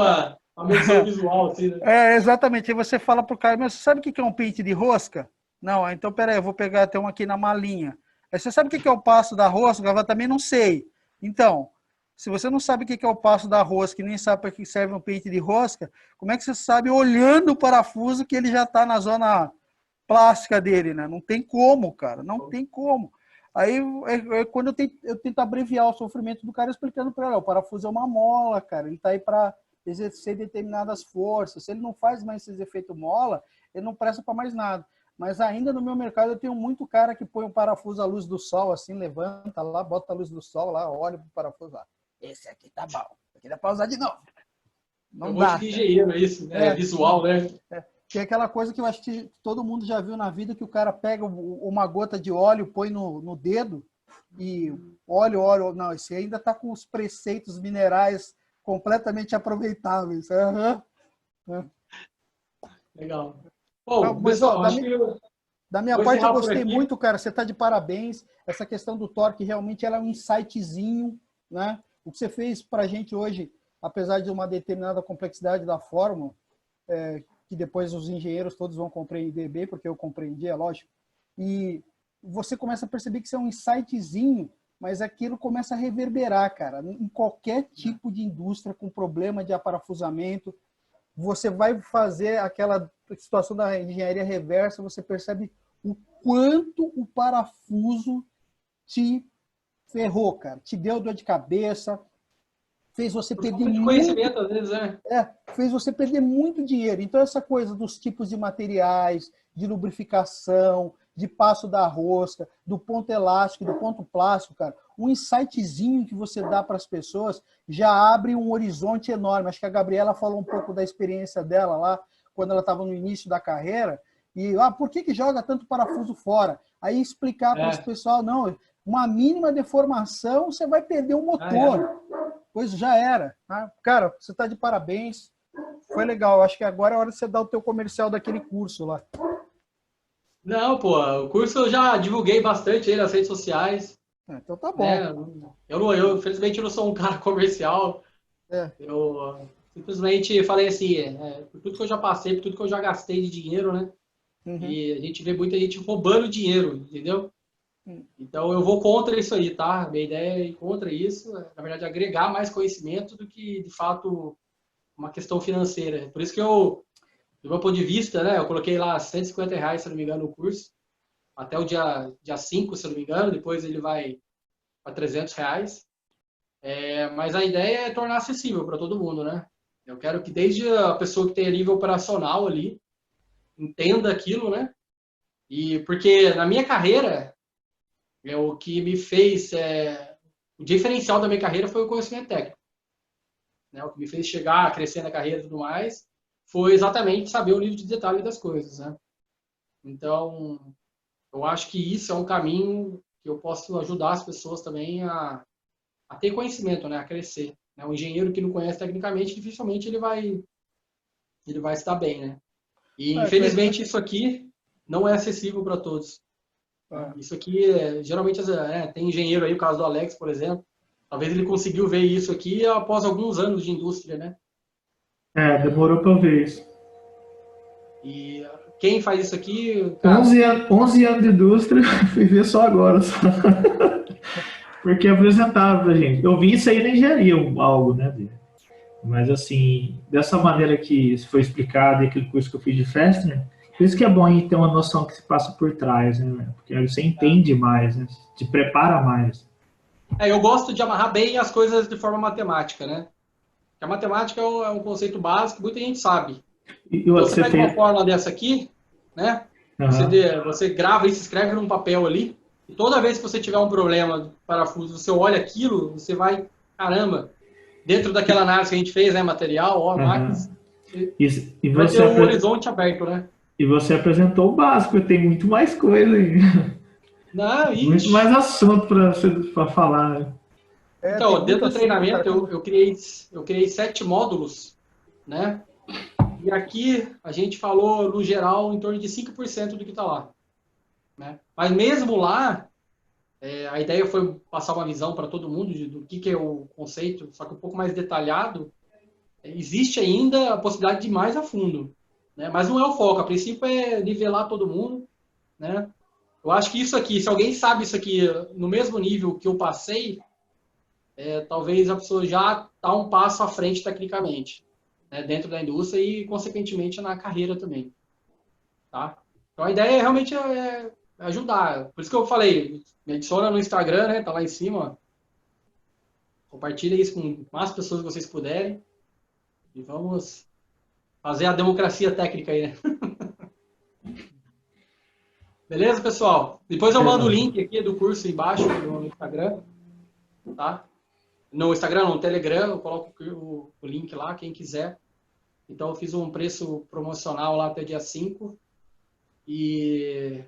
[SPEAKER 2] Uma menção visual, assim, né?
[SPEAKER 3] Exatamente. Aí você fala pro cara, mas você sabe o que é um pente de rosca? Não, então peraí, eu vou pegar até um aqui na malinha. Aí você sabe o que é o passo da rosca? Eu também não sei. Então, se você não sabe o que é o passo da rosca e nem sabe para que serve um pente de rosca, como é que você sabe, olhando o parafuso, que ele já está na zona plástica dele, né? Não tem como, cara, não tem como. Aí, quando eu tento abreviar o sofrimento do cara, explicando para ele, o parafuso é uma mola, cara, ele está aí para exercer determinadas forças. Se ele não faz mais esse efeito mola, ele não presta para mais nada. Mas ainda no meu mercado eu tenho muito cara que põe um parafuso à luz do sol, assim, levanta lá, bota a luz do sol lá, olha pro parafuso lá. Esse aqui tá bom, aqui dá para usar de novo. Não
[SPEAKER 2] um
[SPEAKER 3] dá.
[SPEAKER 2] monte de engenheiro, é isso, né? Visual, né?
[SPEAKER 3] Que é aquela coisa que eu acho que todo mundo já viu na vida, que o cara pega uma gota de óleo, põe no dedo e óleo, não, esse ainda está com os preceitos minerais completamente aproveitáveis.
[SPEAKER 2] Legal. Bom,
[SPEAKER 3] Mas,
[SPEAKER 2] pessoal,
[SPEAKER 3] ó,
[SPEAKER 2] acho que
[SPEAKER 3] da minha
[SPEAKER 2] vou
[SPEAKER 3] parte, eu
[SPEAKER 2] encerrar por
[SPEAKER 3] gostei
[SPEAKER 2] aqui.
[SPEAKER 3] muito, cara. Você está de parabéns. Essa questão do torque, realmente, ela é um insightzinho, né? O que você fez para a gente hoje, apesar de uma determinada complexidade da fórmula, que depois os engenheiros todos vão compreender, porque eu compreendi, é lógico, e você começa a perceber que isso é um insightzinho, mas aquilo começa a reverberar, cara, em qualquer tipo de indústria com problema de aparafusamento. Você vai fazer aquela situação da engenharia reversa, você percebe o quanto o parafuso te ferrou, cara, te deu dor de cabeça, fez você
[SPEAKER 2] Por
[SPEAKER 3] perder
[SPEAKER 2] falta de
[SPEAKER 3] muito,
[SPEAKER 2] conhecimento, às vezes, né?
[SPEAKER 3] fez você perder muito dinheiro. Então, essa coisa dos tipos de materiais, de lubrificação, de passo da rosca, do ponto elástico, do ponto plástico, cara, um insightzinho que você dá para as pessoas já abre um horizonte enorme. Acho que a Gabriela falou um pouco da experiência dela lá, quando ela estava no início da carreira, e por que joga tanto parafuso fora? Aí explicar para esse pessoal, não, uma mínima deformação, você vai perder o motor. Pois já era. Tá? Cara, você está de parabéns. Foi legal. Acho que agora é a hora de você dar o teu comercial daquele curso lá.
[SPEAKER 2] Não, pô, o curso eu já divulguei bastante aí nas redes sociais.
[SPEAKER 3] Então tá bom.
[SPEAKER 2] Né? Infelizmente, eu não sou um cara comercial. Eu simplesmente falei assim, por tudo que eu já passei, por tudo que eu já gastei de dinheiro, né? E a gente vê muita gente roubando dinheiro, entendeu? Então eu vou contra isso aí, tá? Minha ideia é ir contra isso, na verdade, agregar mais conhecimento do que, de fato, uma questão financeira. Por isso que eu, do meu ponto de vista, né, eu coloquei lá R$ 150, se não me engano, no curso, até o dia 5, se não me engano, depois ele vai para R$ 300. Mas a ideia é tornar acessível para todo mundo, né? Eu quero que desde a pessoa que tem nível operacional ali, entenda aquilo, né? E porque na minha carreira, o que me fez, o diferencial da minha carreira foi o conhecimento técnico. Né? O que me fez chegar, crescer na carreira e tudo mais, foi exatamente saber o nível de detalhe das coisas. Né? Então, eu acho que isso é um caminho que eu posso ajudar as pessoas também a ter conhecimento, né? A crescer. Né? Um engenheiro que não conhece tecnicamente, dificilmente ele vai se dar bem. Né? E, infelizmente, isso aqui não é acessível para todos. Isso aqui, geralmente, tem engenheiro aí, o caso do Alex, por exemplo, talvez ele conseguiu ver isso aqui após alguns anos de indústria, né?
[SPEAKER 4] Demorou para eu ver isso.
[SPEAKER 2] E quem faz isso aqui... Cara,
[SPEAKER 4] 11 anos de indústria, fui ver só agora. Só. Porque apresentava pra gente. Eu vi isso aí na engenharia, algo, né? Mas, assim, dessa maneira que foi explicado e aquele curso que eu fiz de Festner, por isso que é bom ter uma noção que se passa por trás, né? Porque aí você entende mais, né? Te prepara mais.
[SPEAKER 2] Eu gosto de amarrar bem as coisas de forma matemática, né? Porque a matemática é um conceito básico, muita gente sabe. Então, você pega uma fórmula dessa aqui, né? Você grava isso, escreve num papel ali, e toda vez que você tiver um problema de parafuso, você olha aquilo, você vai, caramba, dentro daquela análise que a gente fez, né? Material, máquinas, vai ter um horizonte aberto, né?
[SPEAKER 4] E você apresentou o básico, tem muito mais coisa aí. Muito mais assunto para falar. Né?
[SPEAKER 2] Então, dentro do treinamento, eu criei 7 módulos, né? E aqui a gente falou, no geral, em torno de 5% do que está lá. Né? Mas mesmo lá, a ideia foi passar uma visão para todo mundo do que é o conceito, só que um pouco mais detalhado. existe ainda a possibilidade de ir mais a fundo, né? Mas não é o foco, a princípio é nivelar todo mundo, né? Eu acho que isso aqui, se alguém sabe isso aqui no mesmo nível que eu passei, talvez a pessoa já está um passo à frente tecnicamente, né? Dentro da indústria e, consequentemente, na carreira também, tá? Então, a ideia realmente é ajudar. Por isso que eu falei, me adiciona no Instagram, né? Tá lá em cima. Compartilha isso com o máximo pessoas que vocês puderem. E vamos fazer a democracia técnica aí, né? Beleza, pessoal? Depois eu mando o link aqui do curso embaixo no Instagram, tá? No Instagram, no Telegram, eu coloco o link lá, quem quiser. Então, eu fiz um preço promocional lá até dia 5. E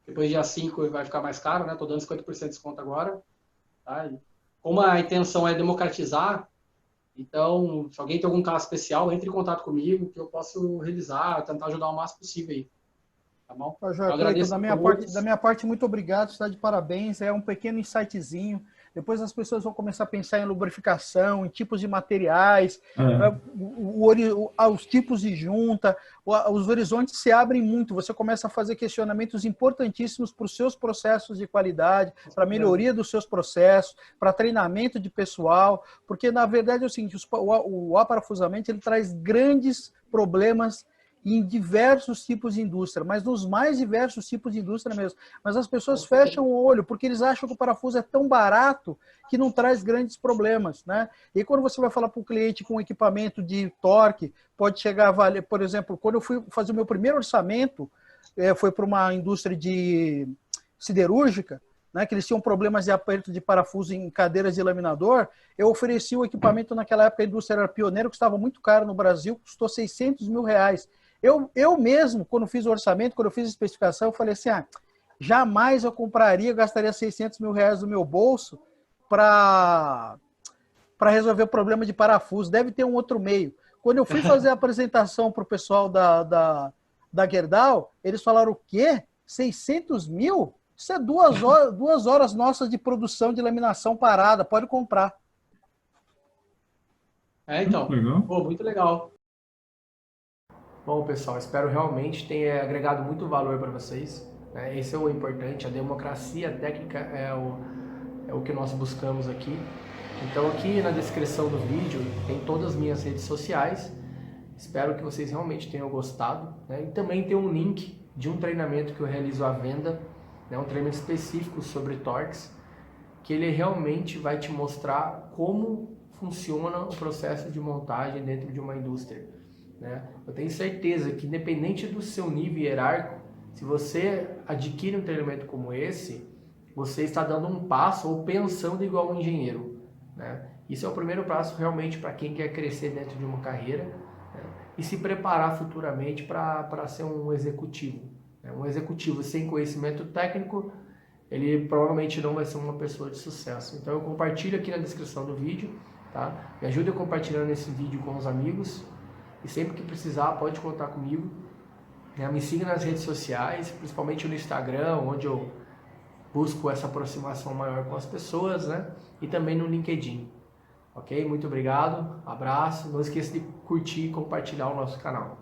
[SPEAKER 2] depois dia 5 vai ficar mais caro, né? Tô dando 50% de desconto agora. Tá? E como a intenção é democratizar, então, se alguém tem algum caso especial, entre em contato comigo, que eu posso revisar, tentar ajudar o máximo possível aí. Tá bom?
[SPEAKER 3] Tá,
[SPEAKER 2] Eu agradeço
[SPEAKER 3] da minha parte, muito obrigado, está de parabéns. É um pequeno insightzinho. Depois as pessoas vão começar a pensar em lubrificação, em tipos de materiais, os tipos de junta, os horizontes se abrem muito. Você começa a fazer questionamentos importantíssimos para os seus processos de qualidade, para a melhoria dos seus processos, para treinamento de pessoal, porque na verdade é o seguinte, o aparafusamento ele traz grandes problemas em diversos tipos de indústria, mas nos mais diversos tipos de indústria mesmo. Mas as pessoas fecham o olho porque eles acham que o parafuso é tão barato que não traz grandes problemas, né? E quando você vai falar para o cliente com equipamento de torque, pode chegar a valer, por exemplo, quando eu fui fazer o meu primeiro orçamento, foi para uma indústria de siderúrgica, né, que eles tinham problemas de aperto de parafuso em cadeiras de laminador, eu ofereci o equipamento naquela época, a indústria era pioneira, custava muito caro no Brasil, custou R$600 mil. Eu mesmo, quando fiz o orçamento, quando eu fiz a especificação, eu falei assim, jamais eu compraria, gastaria R$600 mil do meu bolso para resolver o problema de parafuso. Deve ter um outro meio. Quando eu fui fazer a apresentação para o pessoal da Gerdau, eles falaram, o quê? 600 mil? Isso é 2 horas nossas de produção de laminação parada, pode comprar.
[SPEAKER 2] Então.
[SPEAKER 4] Legal.
[SPEAKER 2] Pô, muito legal.
[SPEAKER 1] Bom, pessoal, espero realmente tenha agregado muito valor para vocês. Né? Esse é o importante, a democracia técnica é o que nós buscamos aqui. Então aqui na descrição do vídeo tem todas as minhas redes sociais. Espero que vocês realmente tenham gostado. Né? E também tem um link de um treinamento que eu realizo à venda, né? Um treinamento específico sobre torques, que ele realmente vai te mostrar como funciona o processo de montagem dentro de uma indústria. Né? Eu tenho certeza que, independente do seu nível hierárquico, se você adquire um treinamento como esse, você está dando um passo ou pensando igual um engenheiro. Né? Isso é o primeiro passo realmente para quem quer crescer dentro de uma carreira, né? E se preparar futuramente para ser um executivo. Né? Um executivo sem conhecimento técnico, ele provavelmente não vai ser uma pessoa de sucesso. Então eu compartilho aqui na descrição do vídeo, tá? Me ajude compartilhando esse vídeo com os amigos. E sempre que precisar, pode contar comigo. Me siga nas redes sociais, principalmente no Instagram, onde eu busco essa aproximação maior com as pessoas, né? E também no LinkedIn. Ok? Muito obrigado, abraço. Não esqueça de curtir e compartilhar o nosso canal.